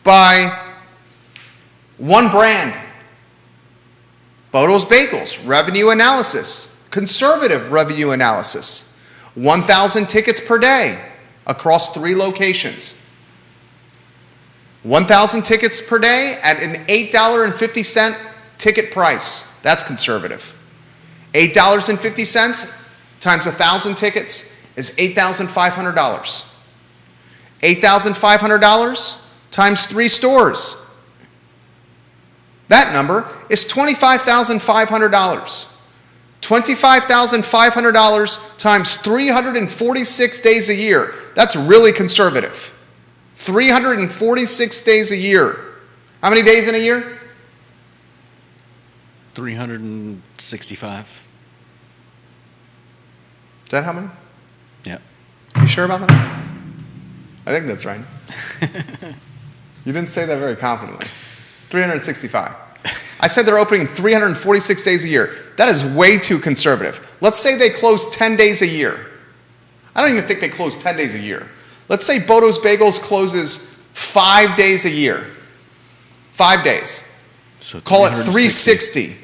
by one brand? Bodo's Bagels, revenue analysis, conservative revenue analysis, 1,000 tickets per day across 3 locations. 1,000 tickets per day at an $8.50 ticket price. That's conservative. $8.50 times 1,000 tickets is $8,500. $8,500 times 3 stores. That number is $25,500. $25,500 times 346 days a year. That's really conservative. 346 days a year. How many days in a year? 365. Is that how many? Yeah. You sure about that? I think that's right. You didn't say that very confidently. 365. I said they're opening 346 days a year. That is way too conservative. Let's say they close 10 days a year. I don't even think they close 10 days a year. Let's say Bodo's Bagels closes 5 days a year. 5 days. So Call it 360.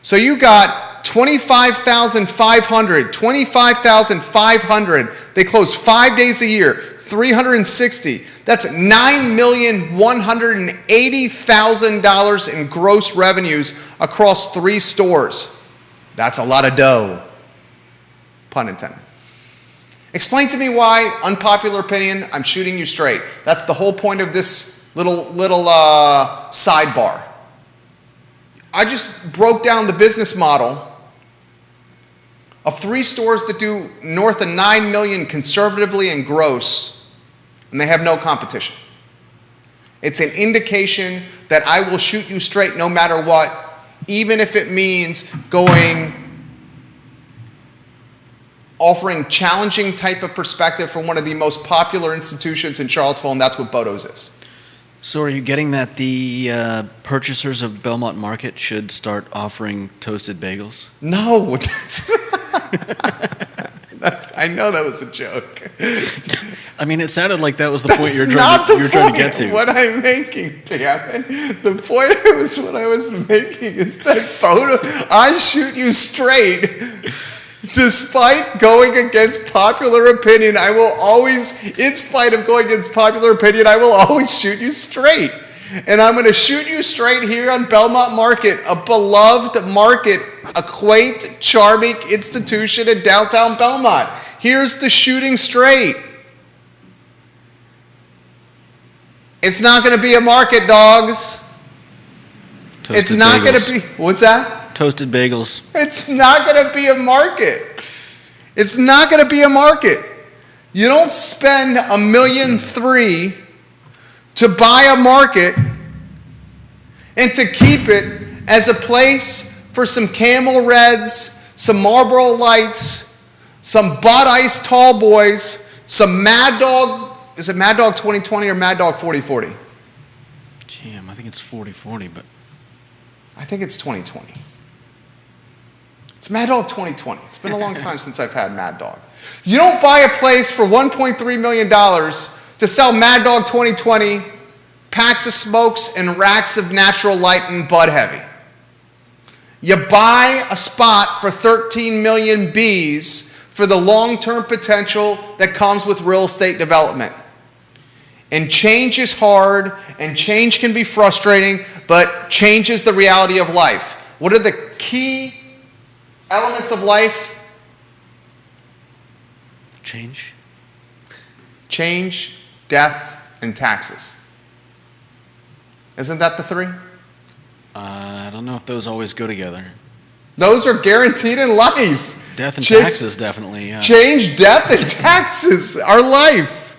So you got 25,500. 25,500. They close 5 days a year. 360. That's $9,180,000 in gross revenues across 3 stores. That's a lot of dough. Pun intended. Explain to me why, unpopular opinion, I'm shooting you straight. That's the whole point of this little sidebar. I just broke down the business model of 3 stores that do north of $9 million conservatively in gross, and they have no competition. It's an indication that I will shoot you straight no matter what, even if it means offering challenging type of perspective from one of the most popular institutions in Charlottesville, and that's what Bodo's is. So are you getting that the purchasers of Belmont Market should start offering toasted bagels? No, I know that was a joke. I mean, it sounded like that was the point you were That's trying to get to. What I'm making, damn it. The point what I was making is that I shoot you straight. Despite going against popular opinion, I will always, in spite of going against popular opinion, I will always shoot you straight. And I'm going to shoot you straight here on Belmont Market, a beloved market, a quaint, charming institution in downtown Belmont. Here's the shooting straight. Toasted It's not going to be a market, dogs. It's not going to be, what's that? Toasted bagels. It's not going to be a market. It's not going to be a market. You don't spend $1.3 million to buy a market and to keep it as a place for some Camel Reds, some Marlboro Lights, some Bud Ice Tall Boys, some Mad Dog. Is it Mad Dog 2020 or Mad Dog 4040? Damn, I think it's 4040, but I think it's 2020. It's Mad Dog 2020. It's been a long time since I've had Mad Dog. You don't buy a place for $1.3 million to sell Mad Dog 2020, packs of smokes, and racks of Natural Light and Bud Heavy. You buy a spot for 13 million Bs for the long-term potential that comes with real estate development. And change is hard, and change can be frustrating, but changes the reality of life. What are the key elements of life? Change. Change, death, and taxes. Isn't that the three? I don't know if those always go together. Those are guaranteed in life. Death and taxes, definitely. Yeah. Change, death, and taxes are life.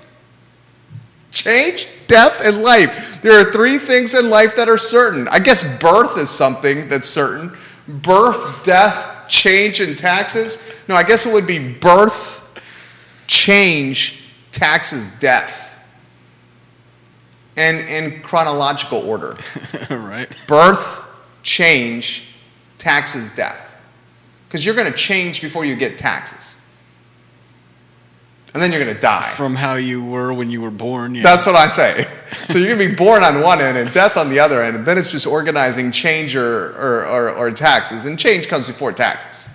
Change, death, and life. There are three things in life that are certain. I guess birth is something that's certain. Birth, death, change, and taxes. No, I guess it would be birth, change, taxes, death. And in chronological order. Right. Birth, change, taxes, death. Because you're going to change before you get taxes. And then you're going to die. From how you were when you were born. Yeah. That's what I say. So you're going to be born on one end and death on the other end. And then it's just organizing change or taxes. And change comes before taxes.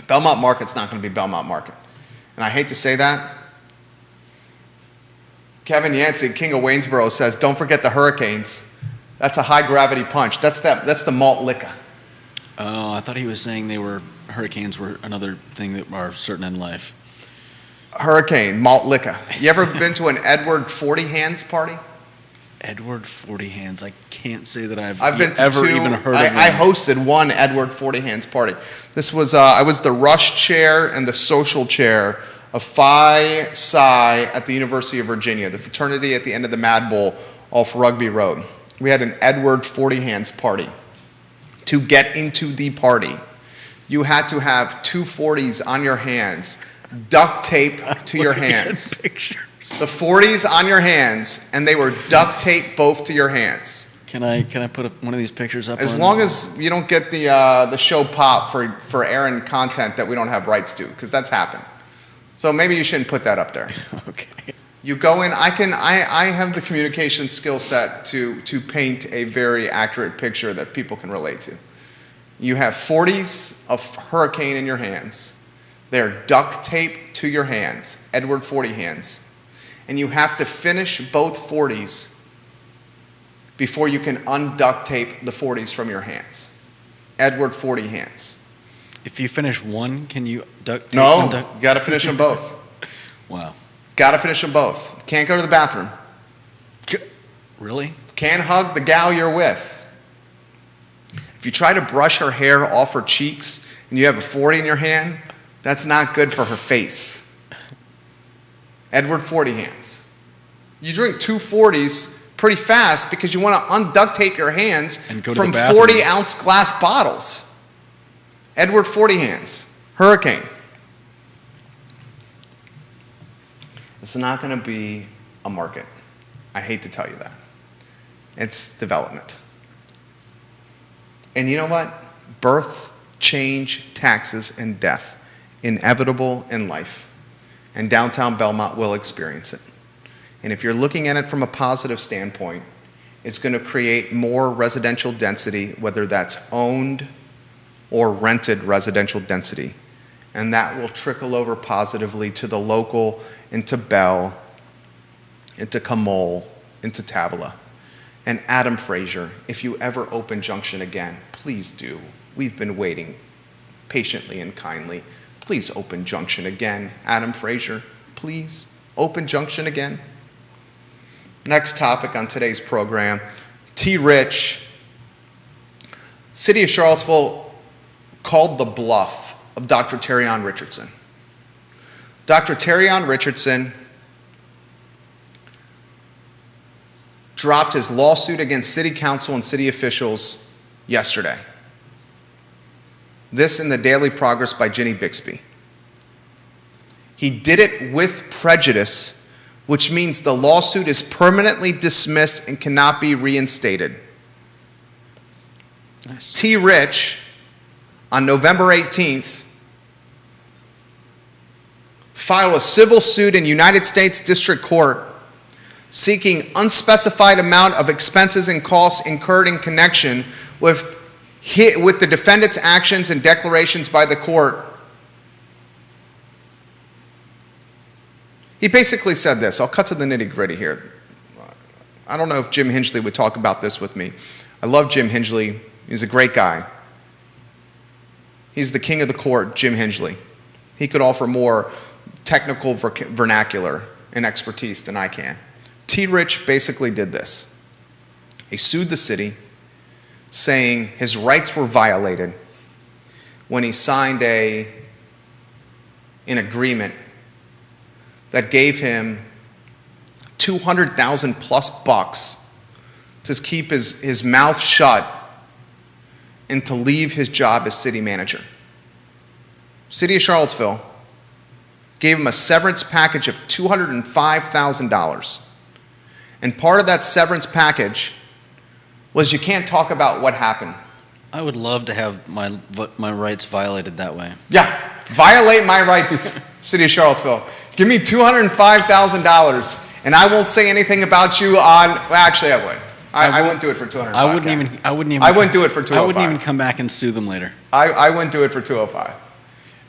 Belmont Market's not going to be Belmont Market. And I hate to say that. Kevin Yancey, King of Waynesboro, says, don't forget the hurricanes. That's a high gravity punch. That's the malt liquor. Oh, I thought he was saying hurricanes were another thing that are certain in life. Hurricane, malt liquor. You ever been to an Edward 40 Hands party? Edward 40 Hands. I can't say that I've been to ever two. even heard of him. I hosted one Edward 40 Hands party. This was, I was the rush chair and the social chair of Phi Psi at the University of Virginia, the fraternity at the end of the Mad Bowl off Rugby Road. We had an Edward 40 Hands party. To get into the party, you had to have 2 40s on your hands, duct tape to your hands. The 40s on your hands, and they were duct taped both to your hands. Can I put one of these pictures up? As long as you don't get the show pop for airing content that we don't have rights to, because that's happened. So maybe you shouldn't put that up there. Okay. You go in. I have the communication skill set to paint a very accurate picture that people can relate to. You have 40s of hurricane in your hands. They're duct taped to your hands, Edward 40 Hands, and you have to finish both 40s before you can unduct tape the 40s from your hands. Edward 40 Hands. If you finish one, can you duct tape? No, you got to finish them both. Wow. Got to finish them both. Can't go to the bathroom. Really? Can't hug the gal you're with. If you try to brush her hair off her cheeks and you have a 40 in your hand, that's not good for her face. Edward 40 Hands. You drink 2 40s pretty fast because you want to unduct tape your hands from 40-ounce glass bottles. Edward 40 Hands. Hurricane. It's not going to be a market. I hate to tell you that. It's development. And you know what? Birth, change, taxes, and death. Inevitable in life. And downtown Belmont will experience it. And if you're looking at it from a positive standpoint, it's going to create more residential density, whether that's owned or rented residential density. And that will trickle over positively to the local, into Bell, into Camole, into Tavola. And Adam Frazier, if you ever open Junction again, please do. We've been waiting patiently and kindly. Please open Junction again. Adam Frazier, please open Junction again. Next topic on today's program, T. Rich. City of Charlottesville called the bluff of Dr. Terrion Richardson. Dr. Terrion Richardson dropped his lawsuit against city council and city officials yesterday. This in the Daily Progress by Ginny Bixby. He did it with prejudice, which means the lawsuit is permanently dismissed and cannot be reinstated. Nice. T. Rich, on November 18th, filed a civil suit in United States District Court seeking unspecified amount of expenses and costs incurred in connection with the defendant's actions and declarations by the court. He basically said this. I'll cut to the nitty-gritty here. I don't know if Jim Hingley would talk about this with me. I love Jim Hingley. He's a great guy. He's the king of the court, Jim Hingley. He could offer more technical vernacular and expertise than I can. T. Rich basically did this. He sued the city, saying his rights were violated when he signed an agreement that gave him $200,000 plus bucks to keep his mouth shut and to leave his job as city manager. City of Charlottesville gave him a severance package of $205,000. And part of that severance package was you can't talk about what happened. I would love to have my rights violated that way. Yeah, violate my rights, City of Charlottesville. Give me $205,000, and I won't say anything about you on. Well, actually, I would. I wouldn't do it for $205,000. I wouldn't even. I wouldn't do it for $205,000. I wouldn't even come back and sue them later. I wouldn't do it for $205,000.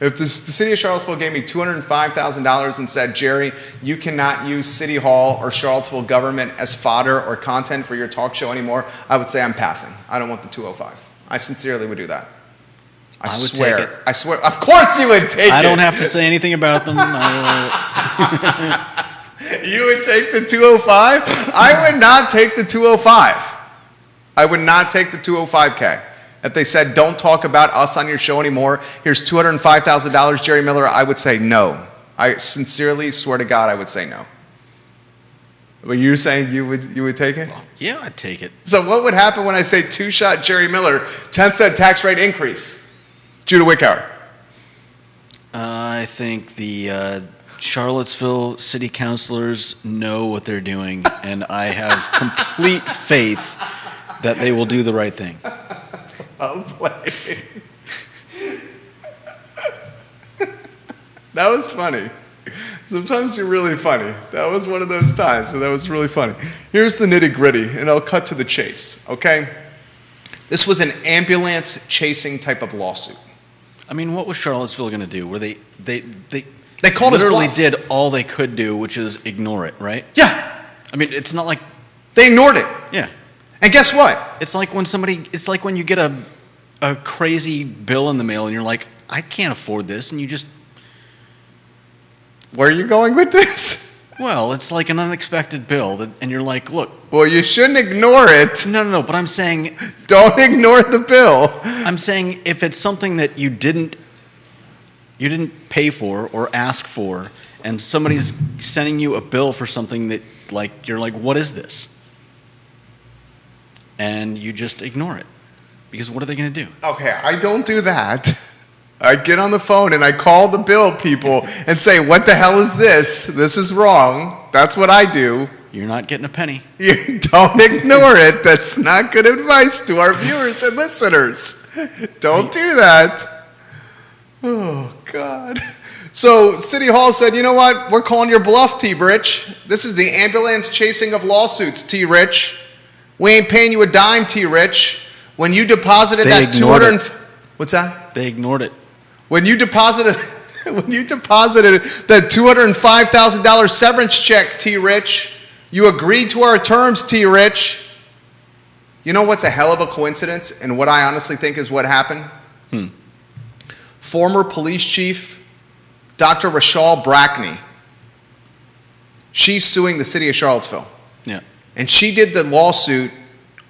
If the city of Charlottesville gave me $205,000 and said, Jerry, you cannot use City Hall or Charlottesville government as fodder or content for your talk show anymore, I would say I'm passing. I don't want the $205,000. I sincerely would do that. I swear. Take it. I swear. Of course you would take it. I don't have to say anything about them. You would take the $205,000? I would not take the $205,000. I would not take the $205K. If they said, don't talk about us on your show anymore, here's $205,000, Jerry Miller, I would say no. I sincerely swear to God I would say no. But you're saying you would take it? Yeah, I'd take it. So what would happen when I say two-shot Jerry Miller, 10-cent tax rate increase? Judah Wickower. I think the Charlottesville city councilors know what they're doing, and I have complete faith that they will do the right thing. I'm playing. That was funny. Sometimes you're really funny. That was one of those times, so that was really funny. Here's the nitty-gritty, and I'll cut to the chase, okay? This was an ambulance chasing type of lawsuit. I mean, what was Charlottesville going to do? Where they called us literally bluff. did all they could do, which is ignore it, right? Yeah. I mean, it's not like They ignored it. yeah. And guess what? It's like when you get a crazy bill in the mail and you're like, I can't afford this, and you just Where are you going with this? well, it's like an unexpected bill, and you're like, look. Well, you shouldn't ignore it. No, but I'm saying. Don't ignore the bill. I'm saying if it's something that you didn't pay for or ask for, and somebody's sending you a bill for something that, like, you're like, what is this? And you just ignore it. Because what are they going to do? Okay, I don't do that. I get on the phone and I call the bill people and say, what the hell is this? This is wrong. That's what I do. You're not getting a penny. You don't ignore it. That's not good advice to our viewers and listeners. Don't do that. Oh, God. So City Hall said, you know what? We're calling your bluff, T. Rich. This is the ambulance chasing of lawsuits, T. Rich. We ain't paying you a dime, T. Rich. When you deposited that 200 What's that? They ignored it. When you deposited that $205,000 severance check, T. Rich, you agreed to our terms, T. Rich. You know what's a hell of a coincidence, and what I honestly think is what happened? Former police chief, Dr. Rachel Brackney, she's suing the city of Charlottesville. Yeah. And she did the lawsuit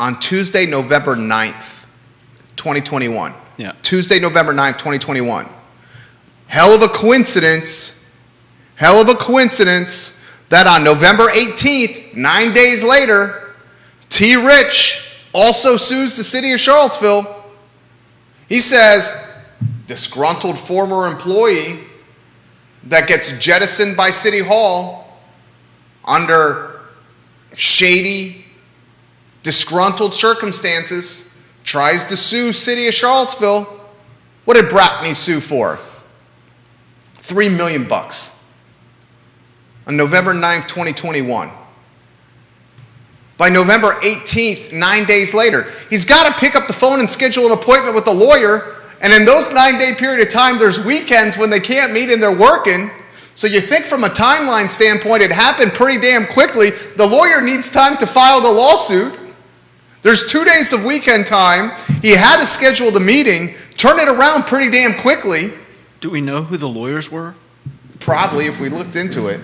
on Tuesday, November 9th, 2021. Yeah. Tuesday, November 9th, 2021. Hell of a coincidence that on November 18th, 9 days later, T. Rich also sues the city of Charlottesville. He says, disgruntled former employee that gets jettisoned by City Hall under shady, disgruntled circumstances, tries to sue city of Charlottesville. What did Brackney sue for? $3 million on November 9th, 2021. By November 18th, 9 days later, he's got to pick up the phone and schedule an appointment with a lawyer. And in those 9-day period of time, there's weekends when they can't meet and they're working. So you think from a timeline standpoint, it happened pretty damn quickly. The lawyer needs time to file the lawsuit. There's 2 days of weekend time. He had to schedule the meeting, turn it around pretty damn quickly. Do we know who the lawyers were? Probably, if we looked into it.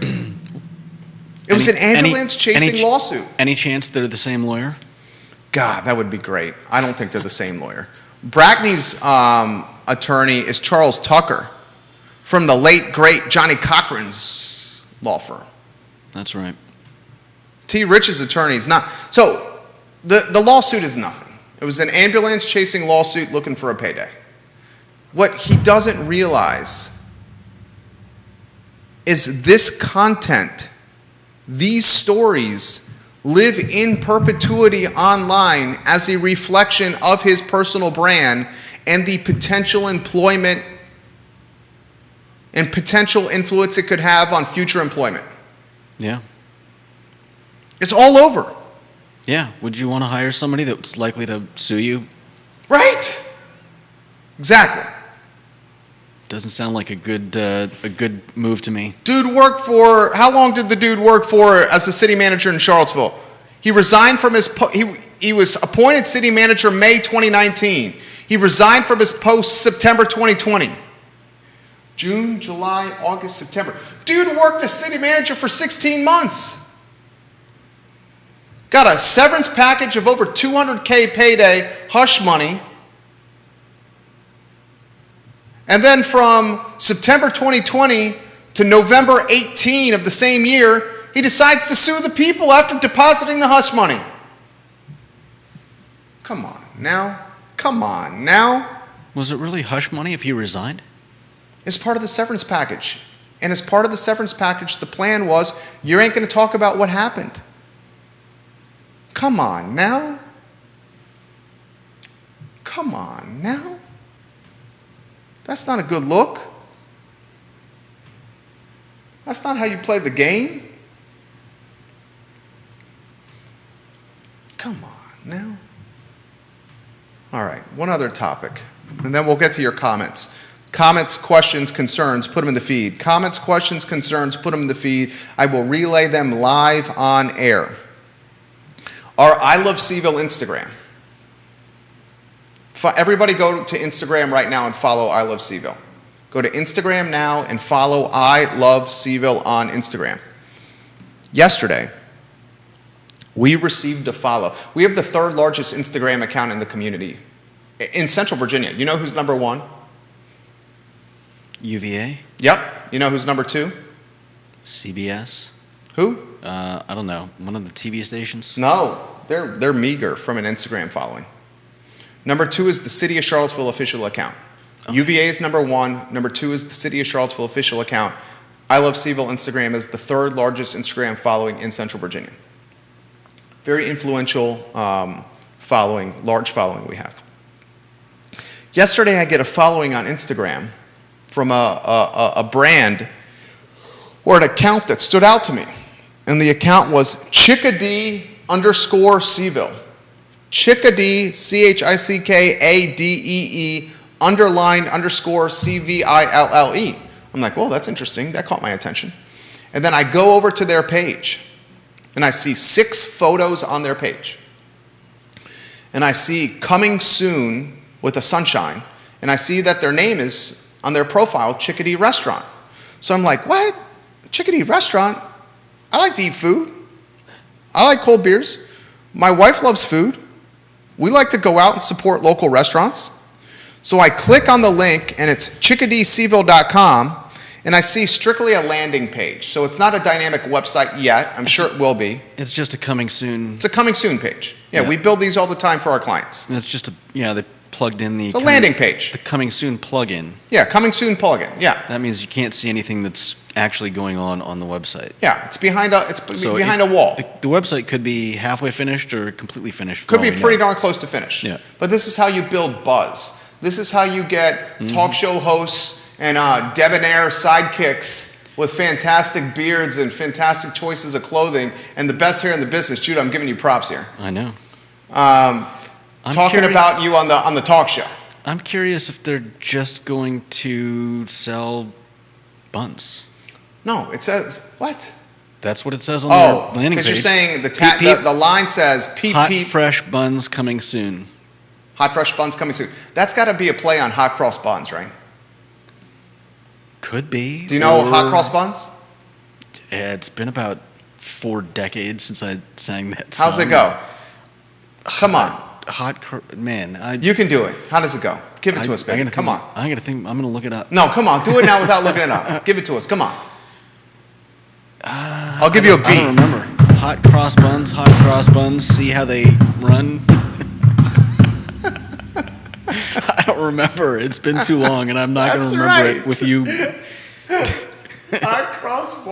It was an ambulance-chasing lawsuit. Any chance they're the same lawyer? God, that would be great. I don't think they're the same lawyer. Brackney's attorney is Charles Tucker from the late, great Johnny Cochran's law firm. That's right. T. Rich's attorney is not. So the lawsuit is nothing. It was an ambulance-chasing lawsuit looking for a payday. What he doesn't realize is this content, these stories, live in perpetuity online as a reflection of his personal brand and the potential employment and potential influence it could have on future employment. Yeah. It's all over. Yeah. Would you want to hire somebody that's likely to sue you? Right. Exactly. Doesn't sound like a good move to me. Dude worked for, how long did the dude work for as the city manager in Charlottesville? He resigned from his, he was appointed city manager May 2019. He resigned from his post September 2020. June, July, August, September. Dude worked as city manager for 16 months. Got a severance package of over $200K payday, hush money. And then from September 2020 to November 18 of the same year, he decides to sue the people after depositing the hush money. Come on now. Come on now. Was it really hush money if he resigned? It's part of the severance package. And as part of the severance package, the plan was, you ain't going to talk about what happened. Come on now. Come on now. That's not a good look. That's not how you play the game. Come on now. All right, one other topic, and then we'll get to your comments. Comments, questions, concerns, put them in the feed. Comments, questions, concerns, put them in the feed. I will relay them live on air. Our I Love Seville Instagram. Everybody go to Instagram right now and follow I Love Seville. Go to Instagram now and follow I Love Seville on Instagram. Yesterday, we received a follow. We have the third largest Instagram account in the community in Central Virginia. You know who's number one? UVA? Yep. You know who's number two? CBS? Who? I don't know. One of the TV stations? No, they're meager from an Instagram following. Number two is the City of Charlottesville official account. Okay. UVA is number one. Number two is the City of Charlottesville official account. I Love Seville Instagram is the third largest Instagram following in Central Virginia. Very influential following, large following we have. Yesterday I get a following on Instagram from a brand or an account that stood out to me. And the account was Chickadee_Seville. Chickadee, CHICKADEE, _CVILLE. I'm like, well, that's interesting. That caught my attention. And then I go over to their page, and I see 6 photos on their page. And I see coming soon with a sunshine, and I see that their name is on their profile, Chickadee Restaurant. So I'm like, what? Chickadee Restaurant? I like to eat food. I like cold beers. My wife loves food. We like to go out and support local restaurants. So I click on the link, and it's chickadeeseville.com, and I see strictly a landing page. So it's not a dynamic website yet. I'm sure it will be. It's just a coming soon. It's a coming soon page. Yeah, we build these all the time for our clients. And it's just they plugged in the... It's a landing page. The coming soon plugin. Yeah, coming soon plugin. Yeah. That means you can't see anything that's actually going on the website. Yeah, it's behind a wall. The website could be halfway finished or completely finished. Could be pretty darn close to finish. Yeah. But this is how you build buzz. This is how you get talk show hosts and debonair sidekicks with fantastic beards and fantastic choices of clothing and the best hair in the business. Jude, I'm giving you props here. I know. Talking about you on the talk show. I'm curious if they're just going to sell buns. No, it says, what? That's what it says on Oh, their landing page. because you're saying Peep, peep. the line says, peep, Hot peep, fresh buns coming soon. hot fresh buns coming soon. That's got to be a play on hot cross buns, right? Could be. Do you know or- hot cross buns? It's been about 4 decades since I sang that song. How's it go? Come on. Man. You can do it. How does it go? Give it to us, baby. Come on. I'm gonna look it up. No, come on. Do it now without looking it up. Give it to us. Come on. I'll give you a I don't beat. remember. Hot cross buns. See how they run. I don't remember. It's been too long, and I'm not going That's to remember right. it with you. Hot cross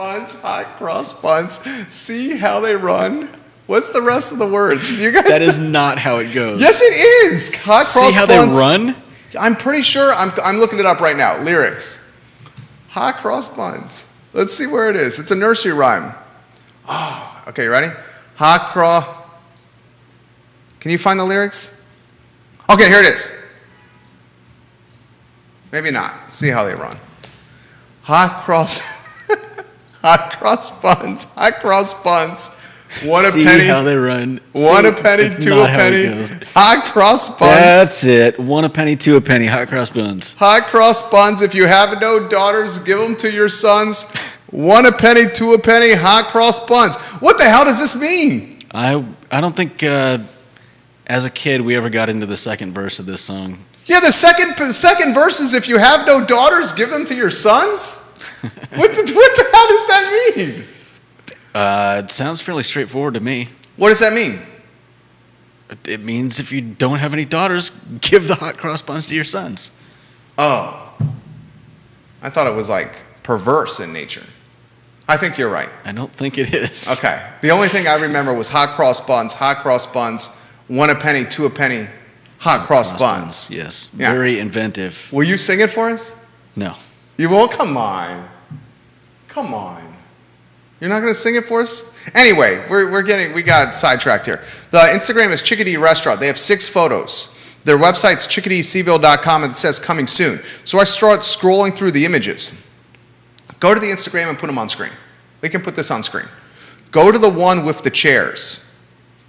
buns. See how they run. What's the rest of the words? Do you guys? That is not how it goes. Yes, it is. Hot cross buns. See how they run? I'm pretty sure. I'm looking it up right now. Lyrics. Hot cross buns. Let's see where it is. It's a nursery rhyme. Oh, okay. You ready? Hot cross. Can you find the lyrics? Okay, here it is. Maybe not. See how they run. Hot cross. Hot cross buns. Hot cross buns. One a See penny. how they run. One See, a penny, it's two a not how it penny. goes. Hot cross buns. That's it. 1 a penny, 2 a penny. Hot cross buns. Hot cross buns. If you have no daughters, give them to your sons. 1 a penny, 2 a penny. Hot cross buns. What the hell does this mean? I don't think as a kid we ever got into the second verse of this song. Yeah, the second verse is, if you have no daughters, give them to your sons. What the hell does that mean? It sounds fairly straightforward to me. What does that mean? It means if you don't have any daughters, give the hot cross buns to your sons. Oh, I thought it was like perverse in nature. I think you're right. I don't think it is. Okay. The only thing I remember was hot cross buns, 1 a penny, 2 a penny, hot cross buns. Yes. Yeah. Very inventive. Will you sing it for us? No. You won't? Come on. Come on. You're not going to sing it for us? Anyway, we got sidetracked here. The Instagram is Chickadee Restaurant. They have 6 photos. Their website's chickadeeseville.com, and it says coming soon. So I start scrolling through the images. Go to the Instagram and put them on screen. We can put this on screen. Go to the one with the chairs.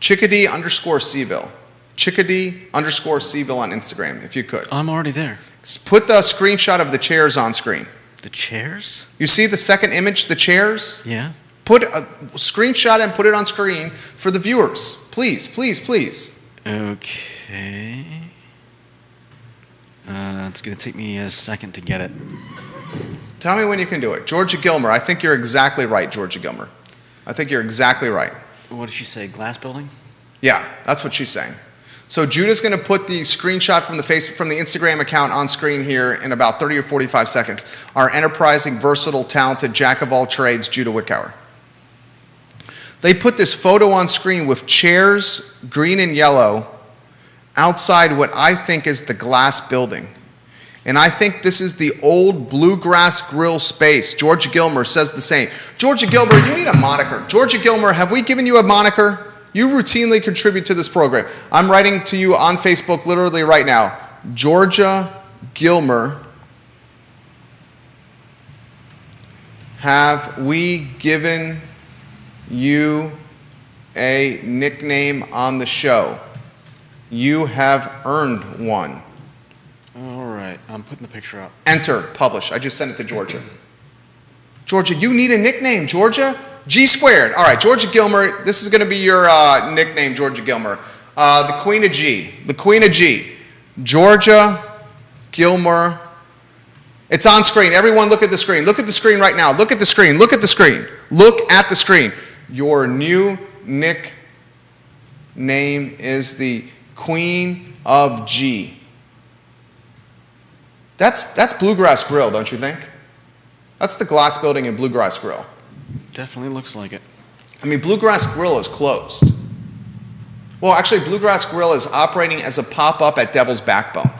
Chickadee_Seville. Chickadee_Seville on Instagram, if you could. I'm already there. Put the screenshot of the chairs on screen. The chairs? You see the second image, the chairs? Yeah. Put a screenshot and put it on screen for the viewers. Please, please, please. Okay. It's going to take me a second to get it. Tell me when you can do it. Georgia Gilmer, I think you're exactly right, Georgia Gilmer. I think you're exactly right. What did she say? Glass building? Yeah, that's what she's saying. So Judah's going to put the screenshot from the Instagram account on screen here in about 30 or 45 seconds. Our enterprising, versatile, talented, jack of all trades, Judah Wickower. They put this photo on screen with chairs, green and yellow, outside what I think is the glass building. And I think this is the old Bluegrass Grill space. Georgia Gilmer says the same. Georgia Gilmer, you need a moniker. Georgia Gilmer, have we given you a moniker? You routinely contribute to this program. I'm writing to you on Facebook literally right now. Georgia Gilmer, have we given you a nickname on the show? You have earned one. All right. I'm putting the picture up. Enter, publish. I just sent it to Georgia. Georgia, you need a nickname, Georgia. G squared. All right, Georgia Gilmer, this is going to be your nickname, Georgia Gilmer. The Queen of G. The Queen of G. Georgia Gilmer. It's on screen. Everyone look at the screen. Look at the screen right now. Look at the screen. Look at the screen. Look at the screen. Your new nickname is the Queen of G. That's Bluegrass Grill, don't you think? That's the glass building in Bluegrass Grill. Definitely looks like it. I mean, Bluegrass Grill is closed. Well, actually, Bluegrass Grill is operating as a pop-up at Devil's Backbone.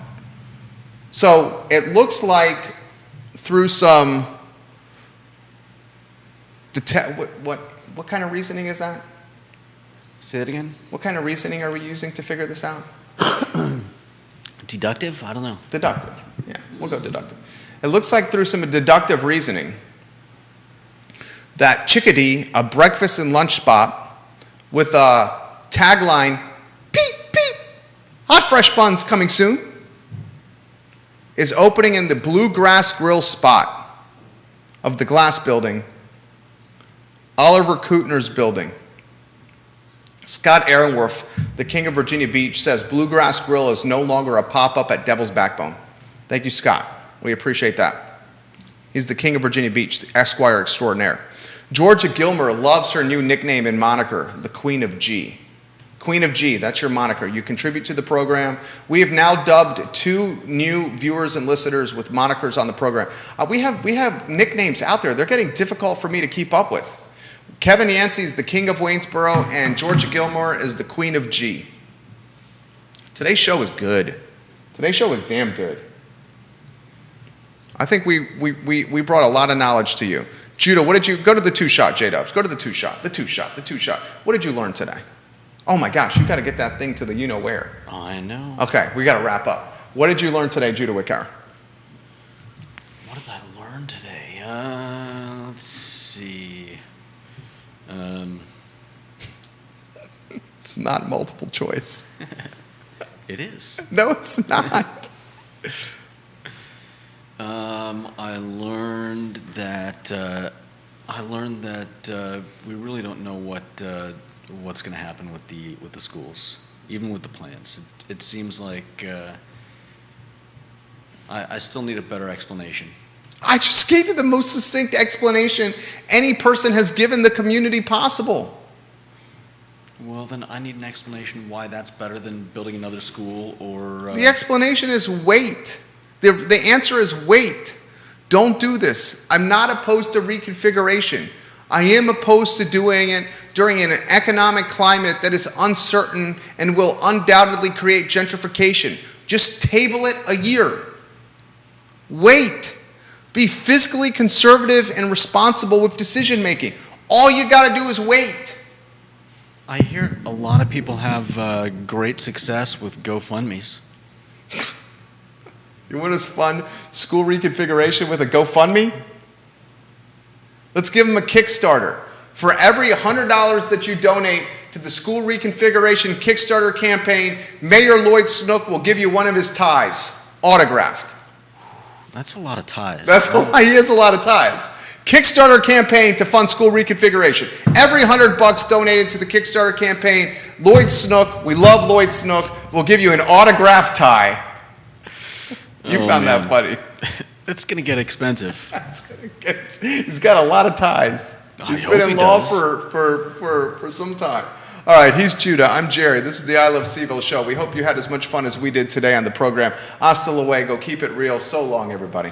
So it looks like through some what kind of reasoning is that? Say it again. What kind of reasoning are we using to figure this out? Deductive? I don't know. Deductive. Yeah, we'll go deductive. It looks like through some deductive reasoning, that Chickadee, a breakfast and lunch spot with a tagline, "Peep, peep, hot fresh buns coming soon," is opening in the Bluegrass Grill spot of the Glass Building, Oliver Kuttner's building. Scott Aaronworth, the king of Virginia Beach, says Bluegrass Grill is no longer a pop-up at Devil's Backbone. Thank you, Scott. We appreciate that. He's the king of Virginia Beach, the Esquire extraordinaire. Georgia Gilmer loves her new nickname and moniker, the Queen of G. Queen of G, that's your moniker. You contribute to the program. We have now dubbed 2 new viewers and listeners with monikers on the program. We have nicknames out there. They're getting difficult for me to keep up with. Kevin Yancey is the king of Waynesboro, and Georgia Gilmore is the Queen of G. Today's show is good. Today's show is damn good. I think we brought a lot of knowledge to you. Judah, what did you, go to the 2-shot, J-Dubs. Go to the 2-shot, the 2-shot, the 2-shot. What did you learn today? Oh my gosh, you got to get that thing to the you-know-where. I know. Okay, we got to wrap up. What did you learn today, Judah Wickauer? What did I learn today? Let's see. It's not multiple choice. It is. No, it's not. I learned that we really don't know what's going to happen with the schools, even with the plans. It seems like I still need a better explanation. I just gave you the most succinct explanation any person has given the community possible. Well, then I need an explanation why that's better than building another school or... The explanation is wait. The answer is wait. Don't do this. I'm not opposed to reconfiguration. I am opposed to doing it during an economic climate that is uncertain and will undoubtedly create gentrification. Just table it a year. Wait. Be fiscally conservative and responsible with decision making. All you got to do is wait. I hear a lot of people have great success with GoFundMes. You want us to fund school reconfiguration with a GoFundMe? Let's give them a Kickstarter. For every $100 that you donate to the school reconfiguration Kickstarter campaign, Mayor Lloyd Snook will give you one of his ties, autographed. That's a lot of ties. He has a lot of ties. Kickstarter campaign to fund school reconfiguration. Every $100 donated to the Kickstarter campaign, Lloyd Snook, we love Lloyd Snook, will give you an autographed tie. You found that funny. That's going to get expensive. He's got a lot of ties. He's been in law for some time. All right, he's Judah. I'm Jerry. This is the I Love Seville show. We hope you had as much fun as we did today on the program. Hasta luego. Keep it real. So long, everybody.